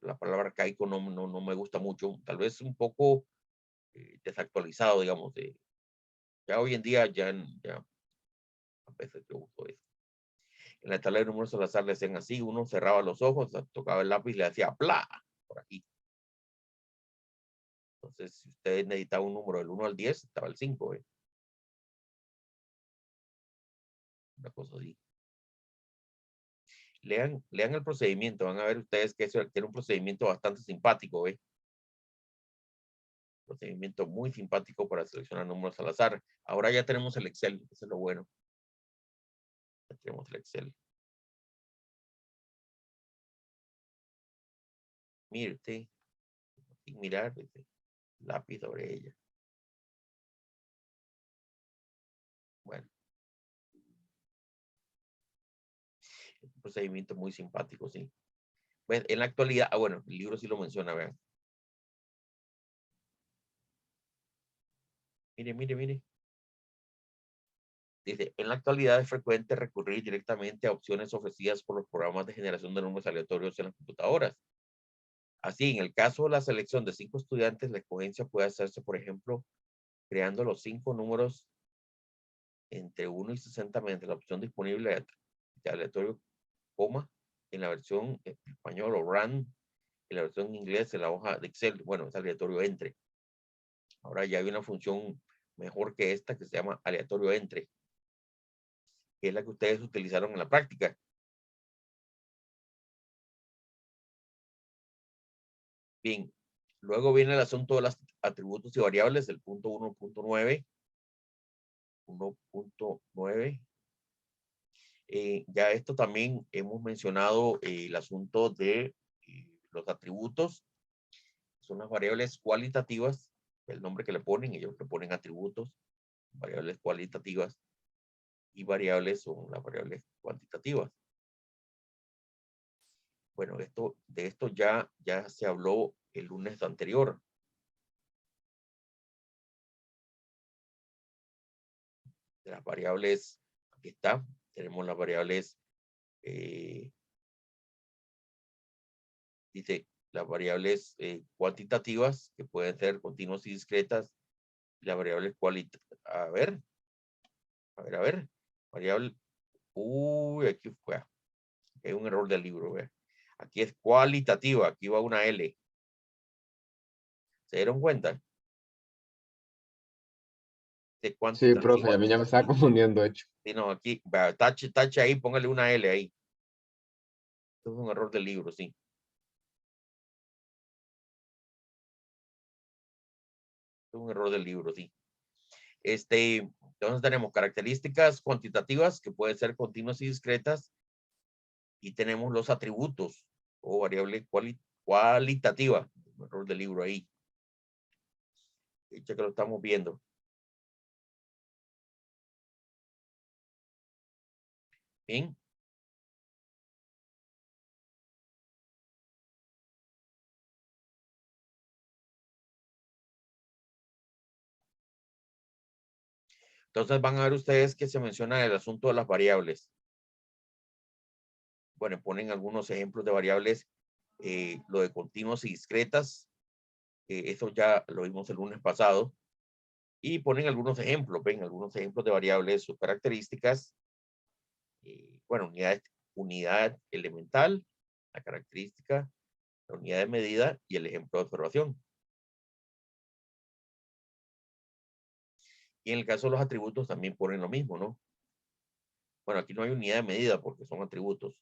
la palabra arcaico no me gusta mucho, tal vez un poco desactualizado, digamos, ya hoy en día ya a veces yo uso eso. En la tabla de números al azar le hacían así, uno cerraba los ojos, tocaba el lápiz y le hacía ¡plá! Por aquí. Entonces, si usted necesitaba un número del 1 al 10, estaba el 5, ¿eh? Una cosa así. Lean el procedimiento, van a ver ustedes que eso tiene un procedimiento bastante simpático, ¿eh? Procedimiento muy simpático para seleccionar números al azar. Ahora ya tenemos el Excel, eso es lo bueno. Ya tenemos el Excel. Mire usted, sin mirar, lápiz sobre ella. Bueno. Un procedimiento muy simpático, sí. Pues en la actualidad, bueno, el libro sí lo menciona, vean. Mire. Dice, en la actualidad es frecuente recurrir directamente a opciones ofrecidas por los programas de generación de números aleatorios en las computadoras. Así, en el caso de la selección de 5 estudiantes, la escogencia puede hacerse, por ejemplo, creando los 5 números entre 1 y 60 mediante la opción disponible de aleatorio, coma, en la versión español o RAN, en la versión inglés, en la hoja de Excel, bueno, es aleatorio entre. Ahora ya hay una función mejor que esta que se llama aleatorio entre, que es la que ustedes utilizaron en la práctica. Bien, luego viene el asunto de los atributos y variables, el punto 1.9. 1.9. Ya esto también hemos mencionado el asunto de los atributos. Son las variables cualitativas, el nombre que le ponen, ellos le ponen atributos, variables cualitativas, y variables son las variables cuantitativas. Bueno, de esto ya se habló el lunes anterior. De las variables, aquí está, tenemos las variables, dice, las variables cuantitativas, que pueden ser continuas y discretas, y las variables cualitativas, a ver, variable Uy, aquí fue. Es un error del libro. ¿Ve? Aquí es cualitativa. Aquí va una L. ¿Se dieron cuenta? De Sí, profe, cuantitativa. a mí ya me estaba confundiendo, de hecho. Sí, no, aquí, vea, tache ahí, póngale una L ahí. Esto es un error del libro, sí. Es un error del libro, sí. Entonces tenemos características cuantitativas que pueden ser continuas y discretas y tenemos los atributos o variable cualitativa. Un error del libro ahí. Ya que lo estamos viendo. Bien. Entonces van a ver ustedes que se menciona el asunto de las variables. Bueno, ponen algunos ejemplos de variables, lo de continuas y discretas. Eso ya lo vimos el lunes pasado. Y ponen algunos ejemplos, ven, algunos ejemplos de variables, sus características. Bueno, unidad elemental, la característica, la unidad de medida y el ejemplo de observación. Y en el caso de los atributos también ponen lo mismo, ¿no? Bueno, aquí no hay unidad de medida porque son atributos.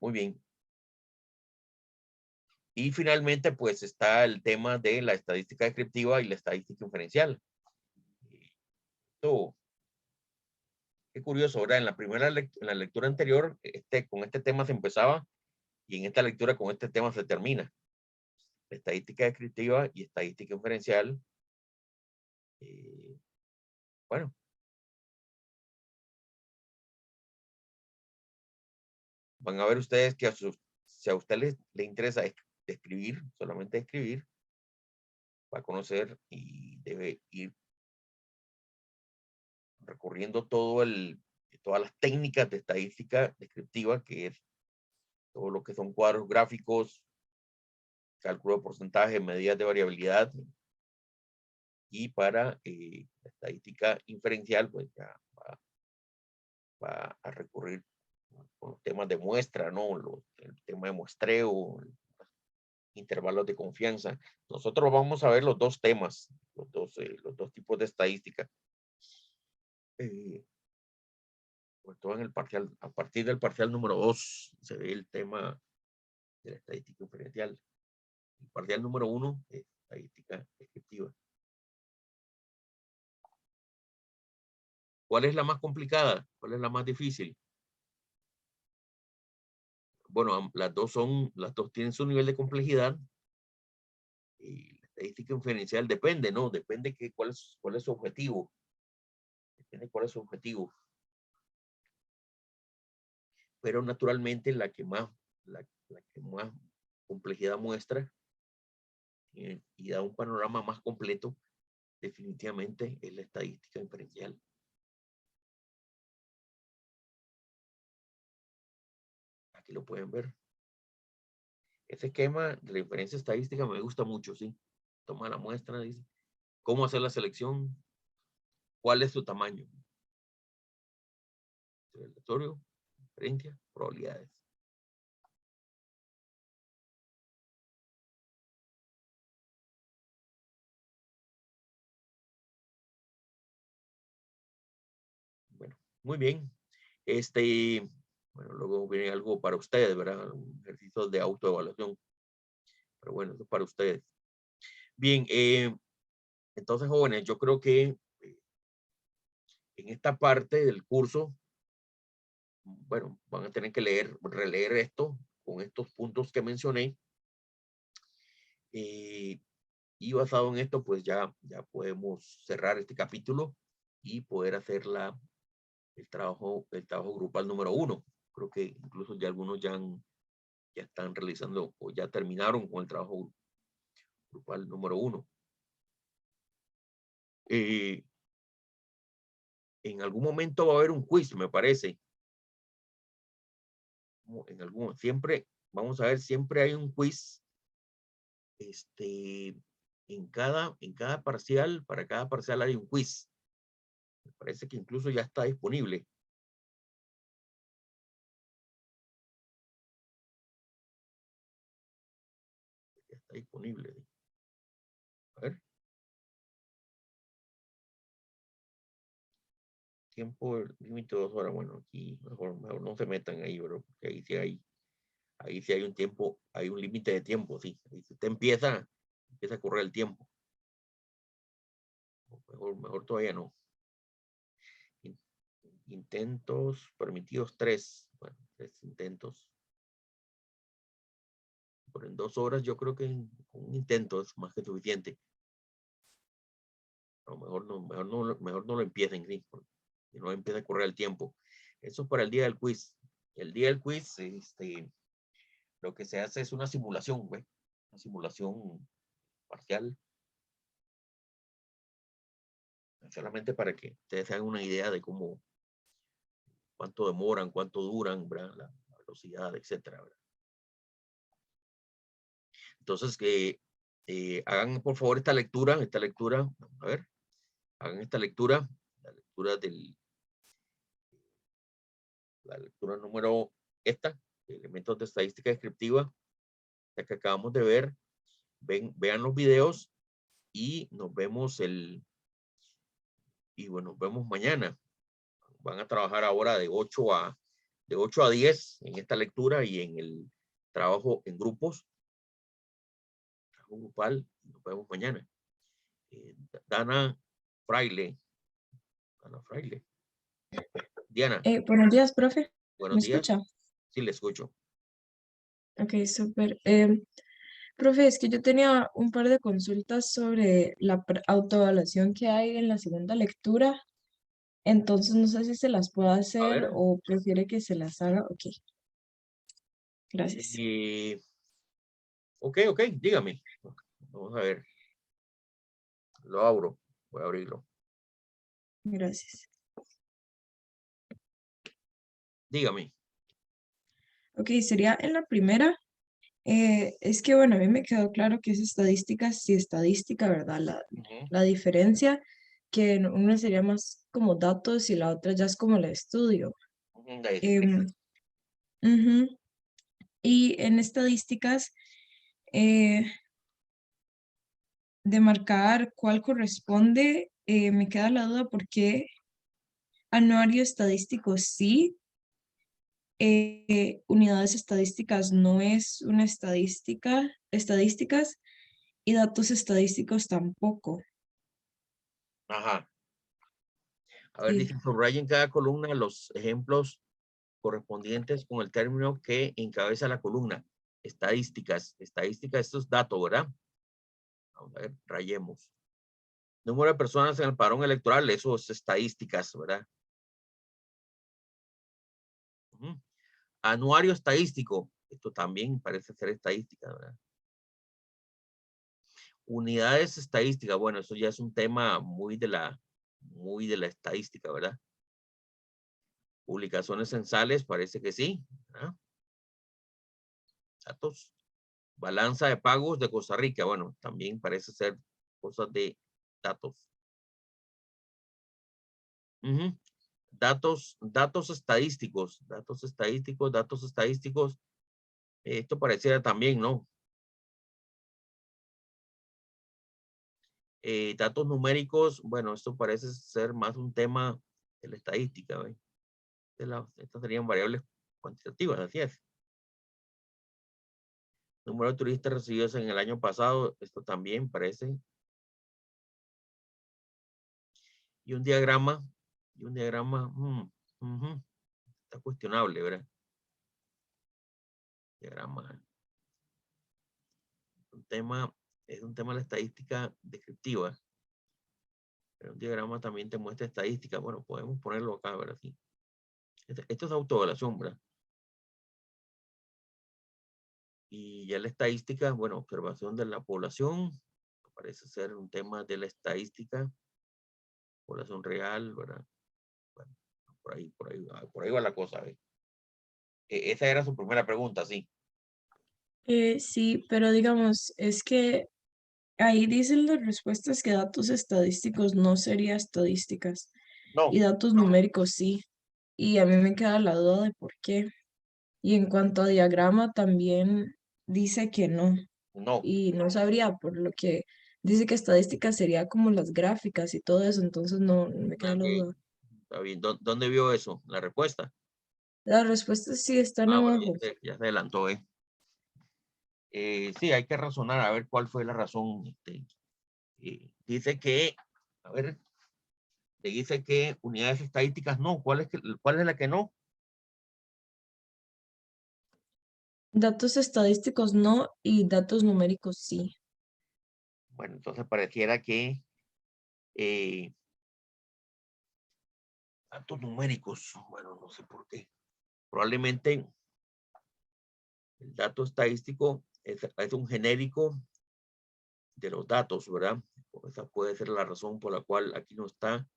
Muy bien. Y finalmente, pues está el tema de la estadística descriptiva y la estadística inferencial. Esto, qué curioso, ¿verdad? En la primera en la lectura anterior, con este tema se empezaba y en esta lectura con este tema se termina. Estadística descriptiva y estadística inferencial. Bueno, van a ver ustedes que si a usted le interesa escribir, solamente escribir, va a conocer y debe ir recorriendo todas las técnicas de estadística descriptiva, que es todo lo que son cuadros gráficos, cálculo de porcentaje, medidas de variabilidad, y para la estadística inferencial, pues ya va a recurrir con los temas de muestra, ¿no? El tema de muestreo, intervalos de confianza. Nosotros vamos a ver los dos temas, los dos tipos de estadística. Sobre todo en el parcial, a partir del parcial número 2 se ve el tema de la estadística inferencial. El parcial número 1 es estadística descriptiva. ¿Cuál es la más complicada? ¿Cuál es la más difícil? Bueno, las dos tienen su nivel de complejidad. Y la estadística inferencial depende, ¿no? Depende cuál es su objetivo. Depende cuál es su objetivo. Pero naturalmente la que más complejidad muestra y da un panorama más completo, definitivamente es la estadística inferencial. Aquí lo pueden ver. Ese esquema de la inferencia estadística me gusta mucho, ¿sí? Toma la muestra, dice cómo hacer la selección, cuál es su tamaño. Aleatorio, inferencia, probabilidades. Bueno, muy bien. Bueno, luego viene algo para ustedes, ¿verdad? Un ejercicio de autoevaluación. Pero bueno, eso es para ustedes. Bien, entonces, jóvenes, yo creo que en esta parte del curso, bueno, van a tener que releer esto con estos puntos que mencioné. Y basado en esto, pues ya podemos cerrar este capítulo y poder hacer el trabajo grupal número 1. Creo que incluso ya algunos ya están realizando o ya terminaron con el trabajo grupal número 1. En algún momento va a haber un quiz, me parece. Siempre, vamos a ver, siempre hay un quiz en cada parcial, para cada parcial hay un quiz. Me parece que incluso ya está disponible. Ya está disponible. A ver. Tiempo límite 2 horas. Bueno, aquí mejor no se metan ahí, bro, porque ahí sí hay un tiempo, hay un límite de tiempo, sí. Ahí si usted empieza a correr el tiempo. Mejor todavía no. Intentos permitidos 3. Bueno, 3 intentos. Pero en 2 horas yo creo que un intento es más que suficiente. A lo mejor no lo empiecen, ¿sí? Porque no empieza a correr el tiempo. Eso es para el día del quiz. El día del quiz, lo que se hace es una simulación, güey. Una simulación parcial. Solamente para que ustedes hagan una idea de cuánto demoran, cuánto duran, ¿verdad? La velocidad, etcétera, ¿verdad? Entonces, hagan por favor esta lectura, a ver, hagan esta lectura, la lectura número elementos de estadística descriptiva, la que acabamos de ver. Vean los videos y nos vemos nos vemos mañana. Van a trabajar ahora de 8 a 10 en esta lectura y en el trabajo en grupos. Trabajo grupal. Nos vemos mañana. Dana Fraile. Diana. Buenos días, profe. Buenos ¿Me días. escucha? Sí, le escucho. Ok, súper. Profe, es que yo tenía un par de consultas sobre la autoevaluación que hay en la segunda lectura. Entonces, no sé si se las puedo A hacer ver. o prefiere que se las haga. Ok. Gracias. Ok, dígame. Vamos a ver. Lo abro. Voy a abrirlo. Gracias. Dígame. Ok, sería en la primera. Es que, bueno, a mí me quedó claro que es estadísticas y estadística, ¿verdad? La diferencia, que una sería más como datos y la otra ya es como el estudio. Ujú. Y en estadísticas, de marcar cuál corresponde, me queda la duda porque anuario estadístico sí, unidades estadísticas no es una estadísticas y datos estadísticos tampoco. Ajá. A ver, Sí. dice, subrayen cada columna los ejemplos correspondientes con el término que encabeza la columna. Estadísticas, esto es dato, ¿verdad? Vamos a ver, rayemos. Número de personas en el padrón electoral, eso es estadísticas, ¿verdad? Anuario estadístico, esto también parece ser estadística, ¿verdad? Unidades estadísticas, bueno, eso ya es un tema muy de la estadística, ¿verdad? Publicaciones censales, parece que sí, ¿verdad? Datos. Balanza de pagos de Costa Rica, bueno, también parece ser cosas de datos. Datos estadísticos. Esto pareciera también, ¿no? Datos numéricos, bueno, esto parece ser más un tema de la estadística, ¿ve? Estas serían variables cuantitativas, así es. Número de turistas recibidos en el año pasado, esto también parece. Y un diagrama, está cuestionable, ¿verdad? Diagrama. Es un tema de la estadística descriptiva. Pero un diagrama también te muestra estadística. Bueno, podemos ponerlo acá, ¿verdad? Sí. Esto es autoevaluación, ¿verdad? Y ya la estadística, bueno, observación de la población. Parece ser un tema de la estadística. Población real, ¿verdad? Bueno, por ahí va la cosa, ¿ve? Esa era su primera pregunta, sí. Sí, pero digamos, es que ahí dicen las respuestas que datos estadísticos no sería estadísticas No, y datos numéricos sí. Y a mí me queda la duda de por qué. Y en cuanto a diagrama también dice que no. no. Y no sabría, por lo que dice que estadística sería como las gráficas y todo eso, entonces no me queda la Ok, duda. está bien. ¿Dónde vio eso? La respuesta. Las respuestas sí están Ah, bueno, abajo. ya se adelantó, sí, hay que razonar a ver cuál fue la razón. Dice que, a ver, le dice que unidades estadísticas no. ¿Cuál es la que no? Datos estadísticos no y datos numéricos sí. Bueno, entonces pareciera que datos numéricos, bueno, no sé por qué. Probablemente el dato estadístico es un genérico de los datos, ¿verdad? Esa puede ser la razón por la cual aquí no están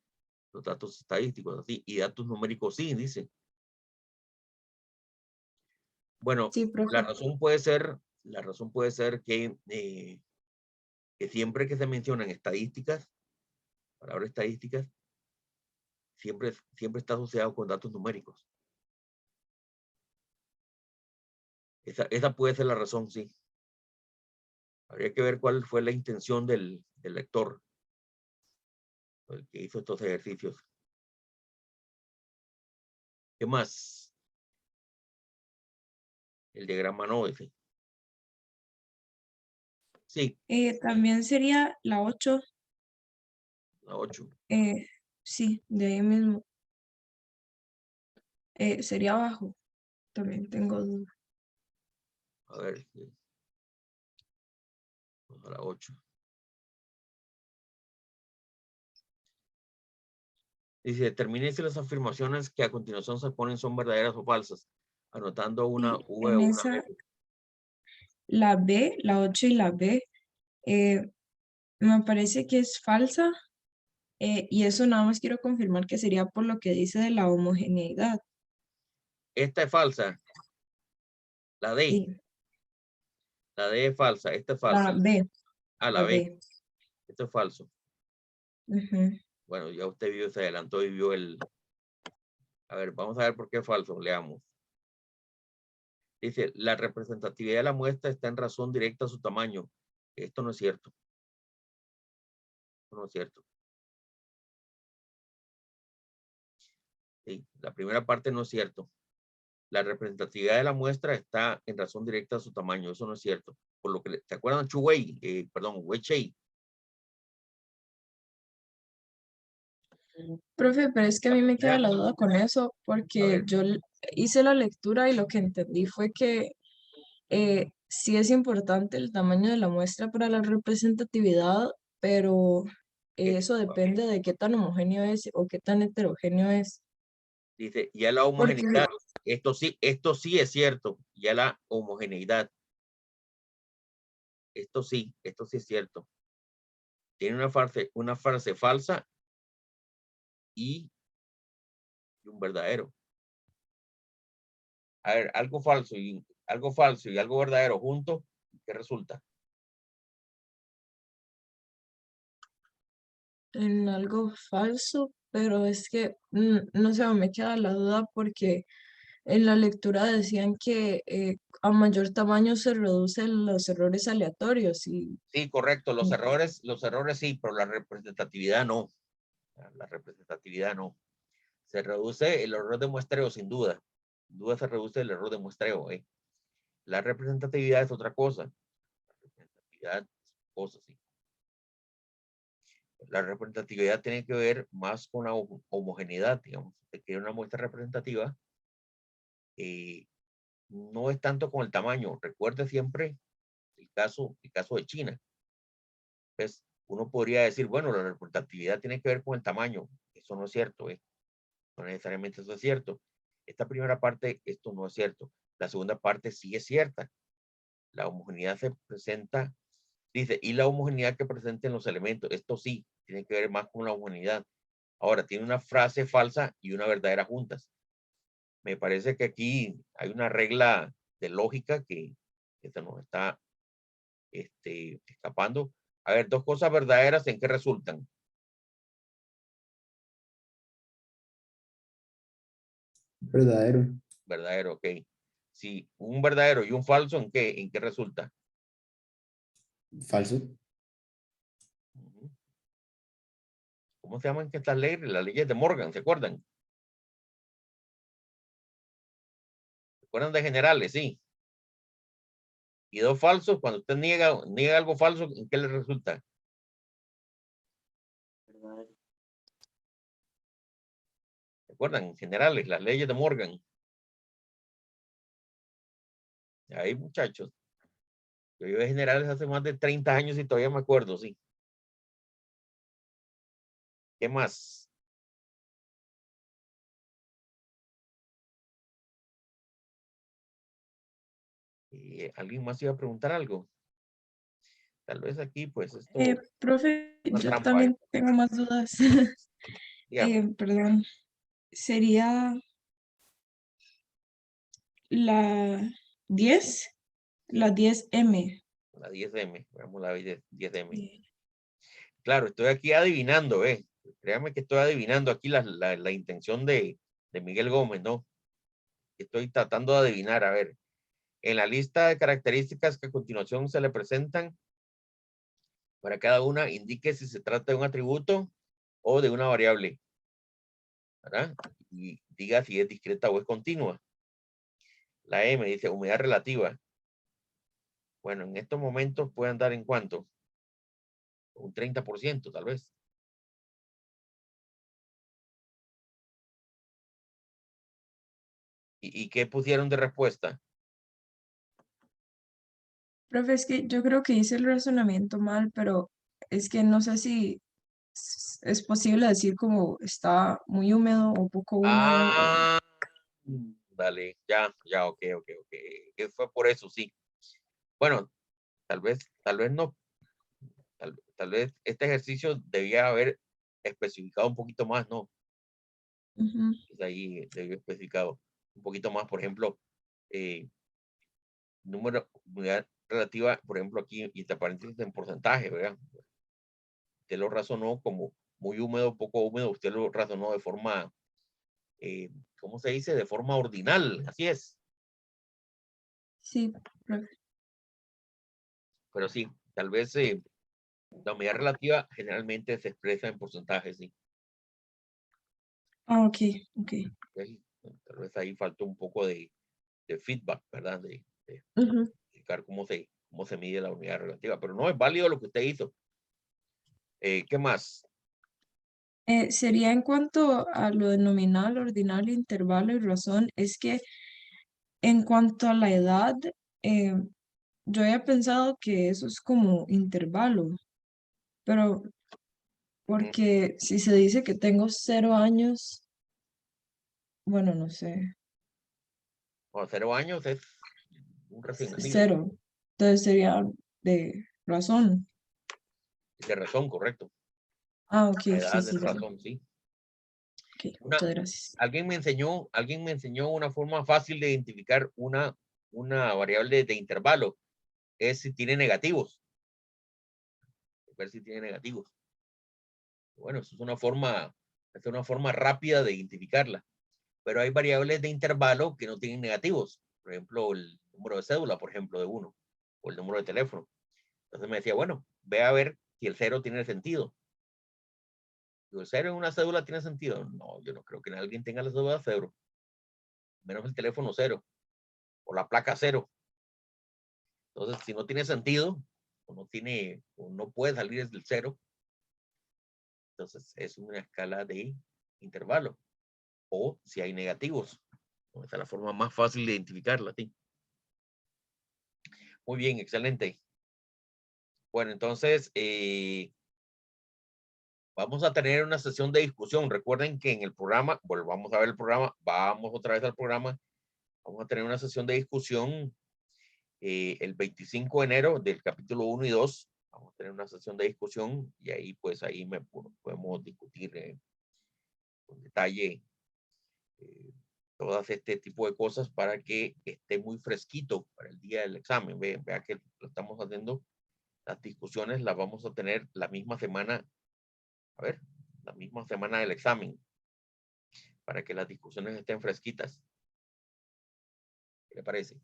los datos estadísticos, así, y datos numéricos sí, dice. Bueno, Sí, profe. la razón puede ser que siempre que se mencionan estadísticas, palabra estadísticas, siempre está asociado con datos numéricos. Esa puede ser la razón, sí. Habría que ver cuál fue la intención del lector, el que hizo estos ejercicios. ¿Qué más? El diagrama no, dice. Sí, También sería la 8. la 8. Sí, de ahí mismo. Sería abajo. También tengo duda. A ver, vamos a la 8. Dice, determine si las afirmaciones que a continuación se ponen son verdaderas o falsas, anotando una Y V en o una esa, B. la B, la 8 y la B, me parece que es falsa. Y eso nada más quiero confirmar que sería por lo que dice de la homogeneidad. Esta es falsa, la D. Sí, La D es falsa, esta es la falsa. B, Ah, la la B, B. esto es falso. Ujú. Bueno, ya usted vio, se adelantó y vio el... A ver, vamos a ver por qué es falso, leamos. Dice, la representatividad de la muestra está en razón directa a su tamaño. Esto no es cierto. Esto no es cierto. Sí, la primera parte no es cierto. La representatividad de la muestra está en razón directa a su tamaño. Eso no es cierto. Por lo que, ¿se acuerdan? Wei-Sheng. Profe, pero es que a mí me queda la duda con eso, A porque ver, yo hice la lectura y lo que entendí fue que sí es importante el tamaño de la muestra para la representatividad, pero eso depende de qué tan homogéneo es o qué tan heterogéneo es. dice, ya la Porque, homogeneidad, esto sí es cierto, ya la homogeneidad, esto sí es cierto. Tiene una frase falsa y un verdadero. A ver, algo falso y algo verdadero juntos, ¿qué resulta? en algo falso, pero es que no sé, me queda la duda porque en la lectura decían que a mayor tamaño se reducen los errores aleatorios y Sí, correcto, los errores sí, pero la representatividad no. La representatividad no. Se reduce el error de muestreo, sin duda. Sin duda se reduce el error de muestreo. La representatividad es otra cosa. La representatividad es cosa, sí. La representatividad tiene que ver más con la homogeneidad, digamos. Si quiere una muestra representativa, no es tanto con el tamaño. Recuerde siempre el caso de China. Pues uno podría decir, bueno, la representatividad tiene que ver con el tamaño. Eso no es cierto, no necesariamente eso es cierto. Esta primera parte, esto no es cierto. La segunda parte sí es cierta. La homogeneidad se presenta, dice, y la homogeneidad que presenten los elementos. Esto sí, tiene que ver más con la homogeneidad. Ahora, tiene una frase falsa y una verdadera juntas. Me parece que aquí hay una regla de lógica que se nos está escapando. A ver, dos cosas verdaderas, ¿en qué resultan? Verdadero. Verdadero, ok. Si un verdadero y un falso, ¿en qué resulta? Falso. Ujú. ¿Cómo se llaman estas leyes? Las leyes de Morgan, ¿se acuerdan? ¿Se acuerdan de generales? Sí. Y dos falsos, cuando usted niega algo falso, ¿en qué le resulta? ¿Se acuerdan? Generales, las leyes de Morgan. Ahí, muchachos. Yo llevé generales hace más de 30 años y todavía me acuerdo, sí. ¿Qué más? ¿Alguien más iba a preguntar algo? Tal vez aquí, pues, esto es Profe, una yo trampa, ¿eh? también tengo más dudas. Dígame, Perdón, sería la 10, la 10M. la 10M. Veamos la 10M. Sí. Claro, estoy aquí adivinando, ¿eh? Créame que estoy adivinando aquí la intención de Miguel Gómez, ¿no? Estoy tratando de adivinar, a ver, en la lista de características que a continuación se le presentan, para cada una indique si se trata de un atributo o de una variable, ¿verdad? Y diga si es discreta o es continua. La M dice humedad relativa. Bueno, en estos momentos puede andar en cuánto? Un 30%, tal vez. ¿Y qué pusieron de respuesta? Profe, es que yo creo que hice el razonamiento mal, pero es que no sé si es posible decir como está muy húmedo o poco húmedo. Ah, dale, ya, ok. Que fue por eso, sí. Bueno, tal vez no, tal vez este ejercicio debía haber especificado un poquito más, ¿no? Ujú. Pues ahí debió especificado un poquito más, por ejemplo, eh, unidad relativa, por ejemplo, aquí, y entre paréntesis en porcentaje, ¿verdad? Usted lo razonó como muy húmedo, poco húmedo, usted lo razonó de forma, ¿cómo se dice? De forma ordinal, así es. Sí, profe. Pero sí, tal vez la unidad relativa generalmente se expresa en porcentajes, sí. Ah, ok. Tal vez ahí faltó un poco de feedback, ¿verdad? De Ujú. explicar cómo se mide la unidad relativa, pero no es válido lo que usted hizo. ¿Qué más? Sería en cuanto a lo de nominal, ordinal, intervalo y razón, es que en cuanto a la edad, eh, yo había pensado que eso es como intervalo, pero porque si se dice que tengo 0 años, bueno, no sé, Bueno, 0 años es un recién nacido, 0. Entonces sería de razón. de razón, correcto. Ah, ok, La sí, edad de sí, ya. razón, sí. Ok, Una, muchas gracias. alguien me enseñó una forma fácil de identificar una variable de intervalo. Es si tiene negativos. Ver si tiene negativos. Bueno, eso es una forma rápida de identificarla. Pero hay variables de intervalo que no tienen negativos. Por ejemplo, el número de cédula, por ejemplo, de uno, o el número de teléfono. Entonces me decía, bueno, ve a ver si el 0 tiene sentido. Digo, ¿el 0 en una cédula tiene sentido? No, yo no creo que alguien tenga la cédula 0. Menos el teléfono 0. O la placa 0. Entonces, si no tiene sentido, o no puede salir desde el 0, entonces es una escala de intervalo. O si hay negativos. Esa es la forma más fácil de identificarla. ¿Sí? Muy bien, excelente. Bueno, entonces vamos a tener una sesión de discusión. Recuerden que en el programa, volvamos a ver el programa, vamos otra vez al programa, vamos a tener una sesión de discusión el 25 de enero del capítulo 1 y 2. Vamos a tener una sesión de discusión y ahí pues ahí podemos discutir con detalle todas este tipo de cosas para que esté muy fresquito para el día del examen. Vea que lo estamos haciendo Las discusiones las vamos a tener la misma semana, la misma semana del examen, para que las discusiones estén fresquitas. ¿Qué le parece?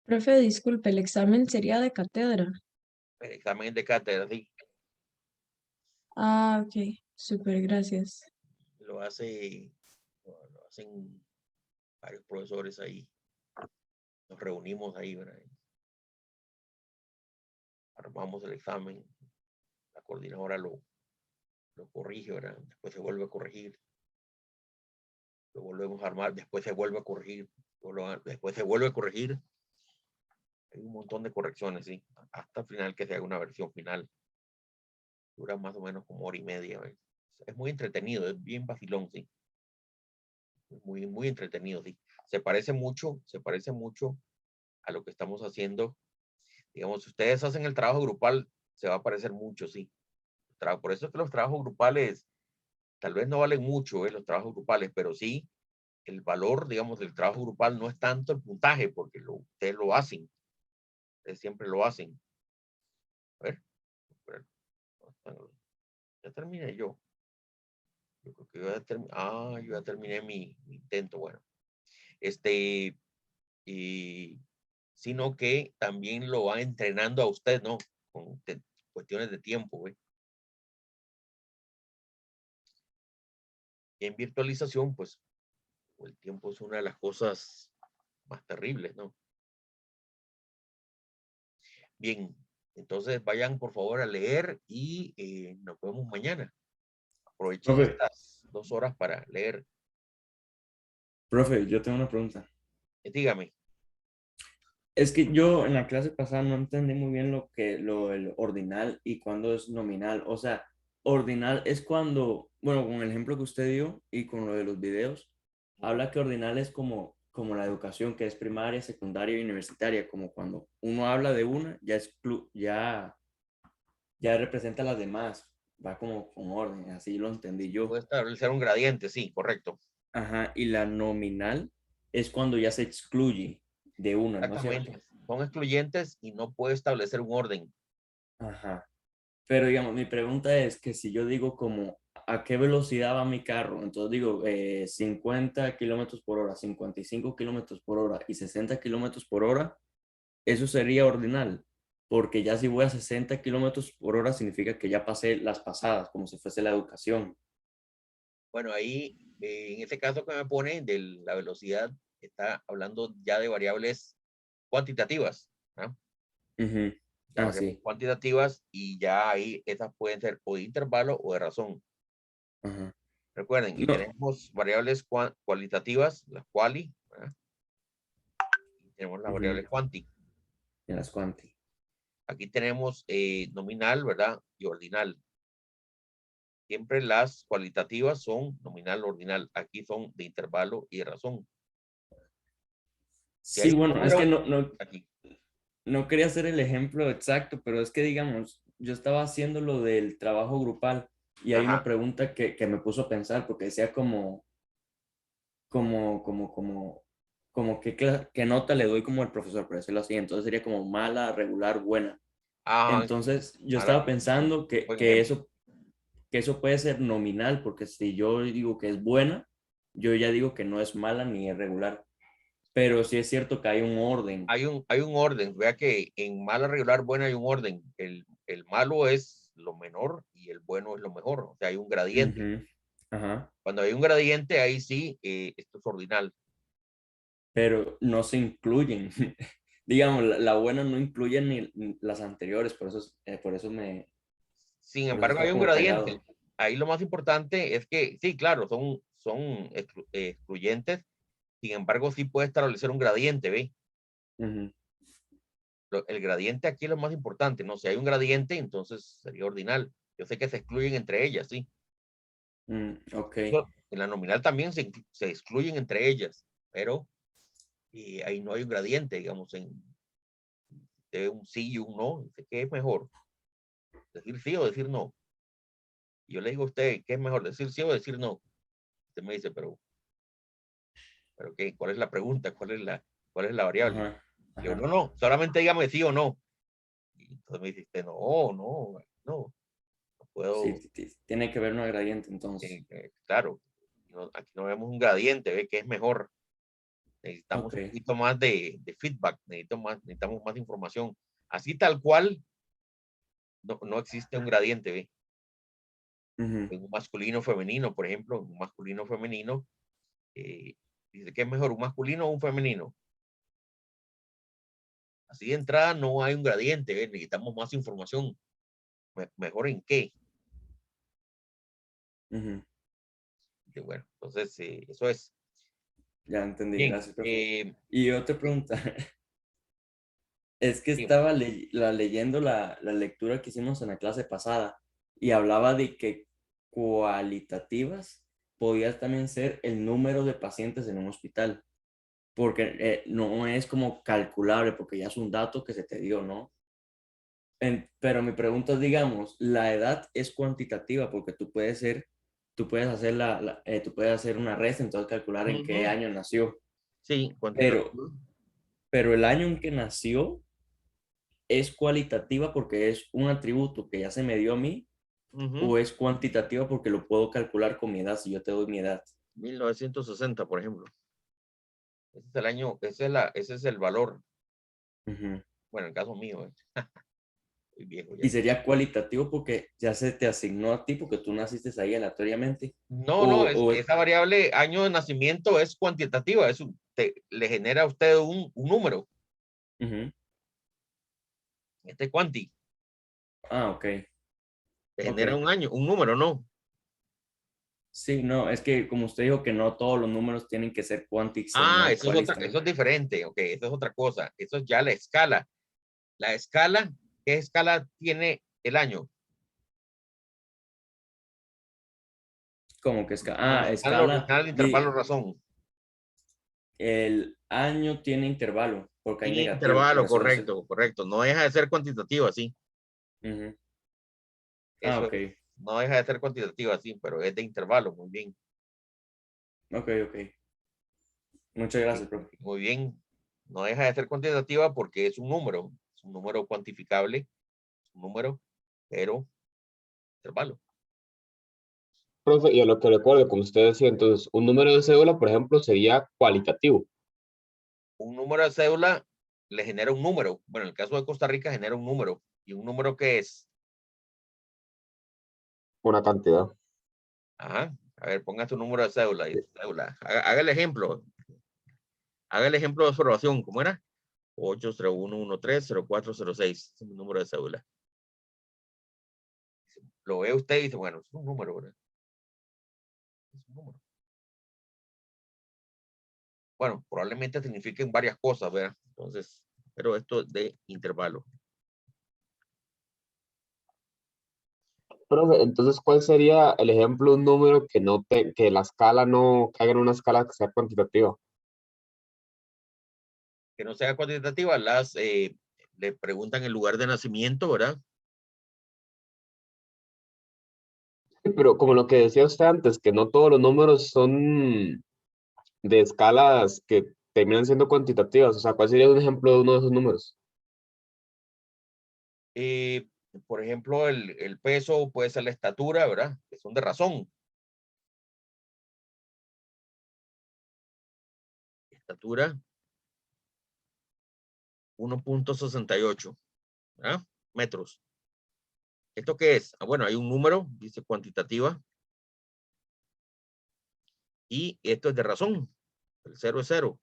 Profe, disculpe, el examen sería de cátedra. El examen de cátedra, sí, Ah, ok, súper, gracias. lo hacen varios profesores ahí. Nos reunimos ahí, ¿verdad? Armamos el examen, la coordinadora lo corrige, ¿verdad? Después se vuelve a corregir, lo volvemos a armar, después se vuelve a corregir, después se vuelve a corregir. Hay un montón de correcciones, sí, hasta el final que se haga una versión final. Dura más o menos como hora y media, ¿verdad? Es muy entretenido, es bien vacilón, sí. Muy, muy entretenido, sí. Se parece mucho a lo que estamos haciendo. Digamos, si ustedes hacen el trabajo grupal, se va a parecer mucho, sí. Por eso es que los trabajos grupales tal vez no valen mucho, los trabajos grupales, pero sí el valor, digamos, del trabajo grupal no es tanto el puntaje, porque ustedes lo hacen, ustedes siempre lo hacen. A ver, ya terminé yo. Yo creo que yo ya terminé mi intento, bueno. Sino que también lo va entrenando a usted, ¿no? Con cuestiones de tiempo, ¿ve? Y en virtualización, pues, el tiempo es una de las cosas más terribles, ¿no? Bien, entonces vayan por favor a leer y nos vemos mañana. Aprovechen Profe, estas 2 horas para leer. profe, yo tengo una pregunta. Dígame. Es que yo en la clase pasada no entendí muy bien lo del ordinal y cuándo es nominal. O sea, ordinal es cuando, bueno, con el ejemplo que usted dio y con lo de los videos, habla que ordinal es como la educación, que es primaria, secundaria y universitaria, como cuando uno habla de una, ya representa a las demás, va como con orden, así lo entendí yo. Puede establecer un gradiente, sí, correcto. Ajá, y la nominal es cuando ya se excluye de una, ¿no es cierto? Exactamente. Son excluyentes y no puede establecer un orden. Ajá. Pero digamos, mi pregunta es que si yo digo como, ¿a qué velocidad va mi carro? Entonces digo, 50 kilómetros por hora, 55 kilómetros por hora y 60 kilómetros por hora, eso sería ordinal, porque ya si voy a 60 kilómetros por hora significa que ya pasé las pasadas, como si fuese la educación. Bueno, ahí, en ese caso que me pone de la velocidad, está hablando ya de variables cuantitativas, ¿no? Ujú. De Ah, variables sí. cuantitativas y ya ahí esas pueden ser o de intervalo o de razón. Ajá. Recuerden, y No, tenemos variables cualitativas, las quali, ¿verdad? Y tenemos las ujú, variables quanti. en las cuanti. Aquí tenemos nominal, ¿verdad? Y ordinal. Siempre las cualitativas son nominal, ordinal. Aquí son de intervalo y de razón. Si Sí, hay un bueno, es que número no, aquí. no quería hacer el ejemplo exacto, pero es que, digamos, yo estaba haciendo lo del trabajo grupal y hay una Ajá. pregunta que me puso a pensar porque decía como, como, como, qué nota le doy como al profesor, por decirlo así. Entonces sería como mala, regular, buena. Ajá. Entonces yo Mala estaba recomendación. pensando Buen ejemplo. que eso puede ser nominal, porque si yo digo que es buena, yo ya digo que no es mala ni es regular. Pero sí es cierto que hay un orden. Hay un orden. Vea que en mala, regular, buena hay un orden. El malo es lo menor y el bueno es lo mejor. O sea, hay un gradiente. Ujú. Ajá. Cuando hay un gradiente, ahí sí, esto es ordinal. Pero no se incluyen. Digamos, la buena no incluye ni las anteriores, Sin por eso embargo, hay está un como gradiente. pegado. Ahí lo más importante es que, sí, claro, son excluyentes. Sin embargo, sí puede establecer un gradiente, ¿ve? Ujú. El gradiente aquí es lo más importante, ¿no? Si hay un gradiente, entonces sería ordinal. Yo sé que se excluyen entre ellas, sí. Ok. En la nominal también se excluyen entre ellas, pero ahí no hay un gradiente, digamos, de un sí y un no. ¿Qué es mejor? ¿Decir sí o decir no? Y yo le digo a usted, ¿qué es mejor? ¿Decir sí o decir no? Usted me dice, pero ¿qué? ¿Cuál es la pregunta? ¿Cuál es la variable? Ajá. Yo Ajá. no, solamente dígame sí o no. Y entonces me dijiste, no Sí, puedo, tiene que haber una gradiente entonces. claro, aquí no vemos un gradiente, ¿ve? Que es mejor. Necesitamos Ok. un poquito más de feedback, necesitamos más información. Así tal cual, no existe un gradiente, ¿ve? Ujú. En un masculino femenino, por ejemplo, en un masculino femenino, dice que es mejor un masculino o un femenino. Así de entrada no hay un gradiente, ¿ve? Necesitamos más información. ¿Mejor en qué? Ujú. Que bueno, entonces eso es. Ya entendí, Bien, gracias, profe. Y otra pregunta, es que dígame. estaba leyendo la lectura que hicimos en la clase pasada y hablaba de que cualitativas podía también ser el número de pacientes en un hospital, porque no es como calculable, porque ya es un dato que se te dio, ¿no? Pero mi pregunta es, digamos, la edad es cuantitativa porque tú puedes hacer tú puedes hacer una resta, entonces calcular en qué Ujú. año nació, Sí, pero, cuantitativo. pero el año en que nació es cualitativa porque es un atributo que ya se me dio a mí, Ujú. o es cuantitativa porque lo puedo calcular con mi edad si yo te doy mi edad. 1960, por ejemplo. Ese es el año, ese es el valor. Ujú. Bueno, en el caso mío, soy viejo Y ya. sería cualitativo porque ya se te asignó a ti porque tú naciste ahí aleatoriamente. No, O esa variable año de nacimiento es cuantitativa, le genera a usted un número, ujú. este cuanti, Ah, ok. le Ok. genera un año, un número, ¿no? Sí, no, es que como usted dijo que no todos los números tienen que ser quantics en Ah, el Qualistar. eso es diferente, ok, eso es otra cosa, eso es ya la escala. La escala, ¿qué escala tiene el año? Como que Donde están los, escala, está el intervalo razón. el año tiene intervalo porque hay Tiene negativo, por intervalo, eso es. correcto. No deja de ser cuantitativa, sí. Ujú. Ah, Eso ok, es. No deja de ser cuantitativa, sí, pero es de intervalo, muy bien. ok. Muchas gracias, profe. Muy bien. No deja de ser cuantitativa porque es un número cuantificable, es un número, pero intervalo. Profe, y a lo que recuerdo, como usted decía, entonces, un número de cédula, por ejemplo, sería cualitativo, Un número de cédula le genera un número. Bueno, en el caso de Costa Rica genera un número. ¿Y un número qué es? una cantidad. Ajá. A ver, ponga tu número de cédula. Haga el ejemplo. Haga el ejemplo de observación. ¿Cómo era? 801130406. Es mi número de cédula. Lo ve usted y dice, bueno, es un número, ¿verdad? Es un número. Bueno, probablemente signifiquen varias cosas, ¿verdad? Entonces, pero esto es de intervalo. Profe, entonces, ¿cuál sería el ejemplo de un número que la escala no caiga en una escala que sea cuantitativa? Que no sea cuantitativa, le preguntan el lugar de nacimiento, ¿verdad? Sí, pero como lo que decía usted antes, que no todos los números son de escalas que terminan siendo cuantitativas, o sea, ¿cuál sería un ejemplo de uno de esos números? Eh, por ejemplo, el peso puede ser la estatura, ¿verdad? Que son de razón. Estatura 1.68, ¿verdad? Metros. ¿Esto qué es? Ah, bueno, hay un número, dice cuantitativa, y esto es de razón. El 0 es 0.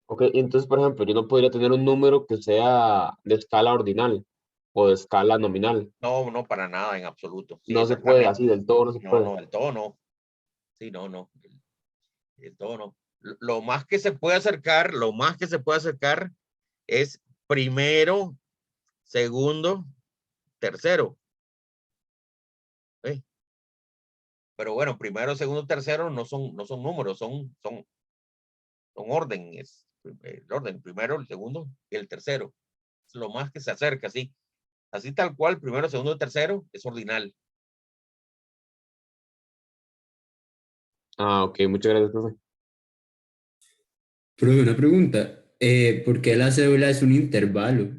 Ok, y entonces, por ejemplo, yo no podría tener un número que sea de escala ordinal o de escala nominal. No, para nada, en absoluto. Sí, No se puede, así exactamente. del todo no se puede. No, el todo no. Sí, no. El todo no. Lo más que se puede acercar, es primero, segundo, tercero. ¿Eh? Pero bueno, primero, segundo, tercero no son números, son órdenes. El orden, primero, el segundo y el tercero. Es lo más que se acerca, sí. Así tal cual, primero, segundo, tercero es ordinal. Ah, ok, muchas gracias, profe. Pero una pregunta, ¿por qué la cédula es un intervalo?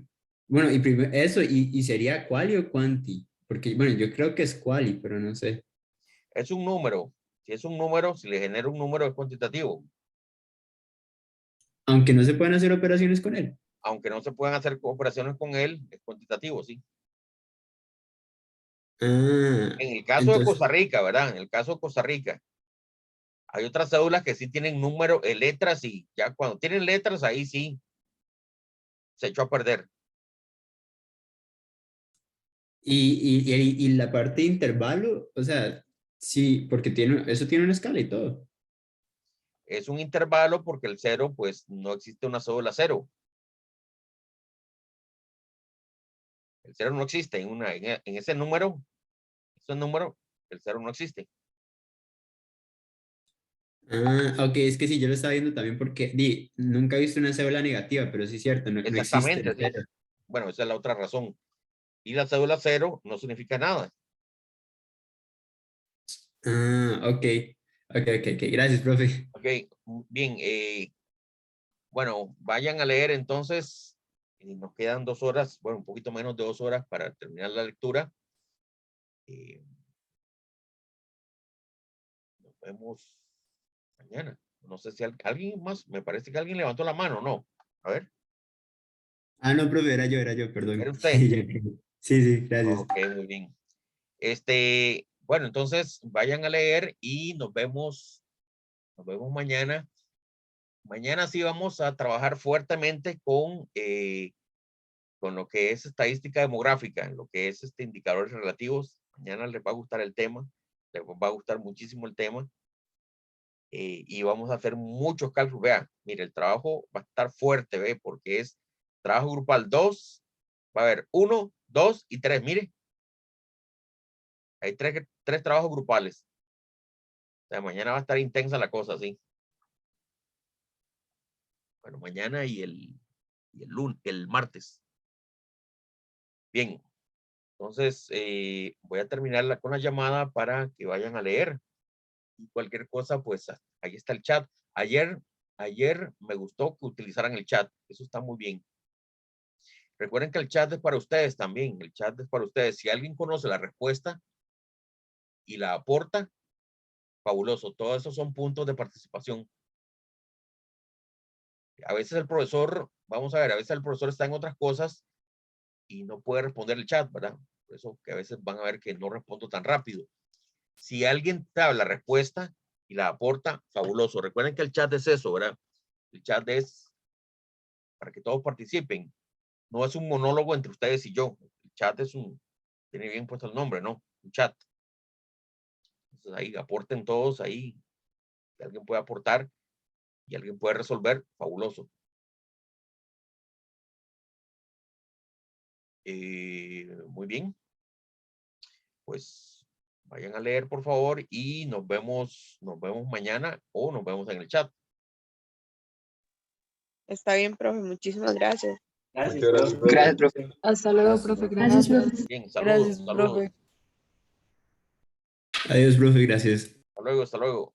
Bueno, eso, y sería quali o quanti, porque, bueno, yo creo que es quali, pero no sé. Es un número. Si es un número, si le genera un número es cuantitativo. Aunque no se pueden hacer operaciones con él. Aunque no se puedan hacer operaciones con él, es cuantitativo, sí. Ah, En el caso de entonces, Costa Rica, ¿verdad? En el caso de Costa Rica, hay otras cédulas que sí tienen número, letras, y ya cuando tienen letras, ahí sí se echó a perder. y la parte de intervalo, o sea, sí, porque eso tiene una escala y todo. Es un intervalo porque el cero, pues no existe una cédula cero. El cero no existe en ese número, el cero no existe. Ah, ok, es que sí, yo lo estaba viendo también porque nunca he visto una cédula negativa, pero sí es cierto, no existe Exactamente, el sí. cero. Bueno, esa es la otra razón. Y la cédula cero no significa nada. Ah, ok, ok, gracias, profe. Ok, bien. Bueno, vayan a leer entonces. Nos quedan 2 horas, bueno, un poquito menos de 2 horas para terminar la lectura. Nos vemos mañana. No sé si alguien más, me parece que alguien levantó la mano, ¿no? A ver, Ah, no, profe, era yo, ¿era perdón. usted? Sí, sí, gracias. Ok, muy bien. Bueno, entonces vayan a leer y nos vemos mañana. Mañana sí vamos a trabajar fuertemente con lo que es estadística demográfica, lo que es indicadores relativos. Mañana les va a gustar el tema, les va a gustar muchísimo el tema. Y vamos a hacer muchos cálculos. Vea, mire, el trabajo va a estar fuerte, ve, porque es trabajo grupal 2, va a haber 1, 2 y 3. Mire, hay tres trabajos grupales. O sea, mañana va a estar intensa la cosa, sí. Bueno, mañana el martes. Bien, entonces voy a terminar con la llamada para que vayan a leer. Y cualquier cosa, pues ahí está el chat. Ayer me gustó que utilizaran el chat. Eso está muy bien. Recuerden que el chat es para ustedes también. El chat es para ustedes. Si alguien conoce la respuesta y la aporta, fabuloso. Todos esos son puntos de participación. A veces el profesor, vamos a ver, a veces el profesor está en otras cosas y no puede responder el chat, ¿verdad? Por eso que a veces van a ver que no respondo tan rápido. Si alguien sabe la respuesta y la aporta, fabuloso. Recuerden que el chat es eso, ¿verdad? El chat es para que todos participen. No es un monólogo entre ustedes y yo. El chat tiene bien puesto el nombre, ¿no? Un chat. Entonces ahí aporten todos ahí. Si alguien puede aportar y alguien puede resolver, fabuloso. Muy bien. Pues vayan a leer, por favor, y nos vemos mañana o nos vemos en el chat. Está bien, profe, muchísimas gracias. Muchas gracias, profe. Gracias, profe. Hasta luego, profe. Gracias. Bien, saludos, Gracias, saludos. profe. Adiós, profe, gracias. Hasta luego, hasta luego.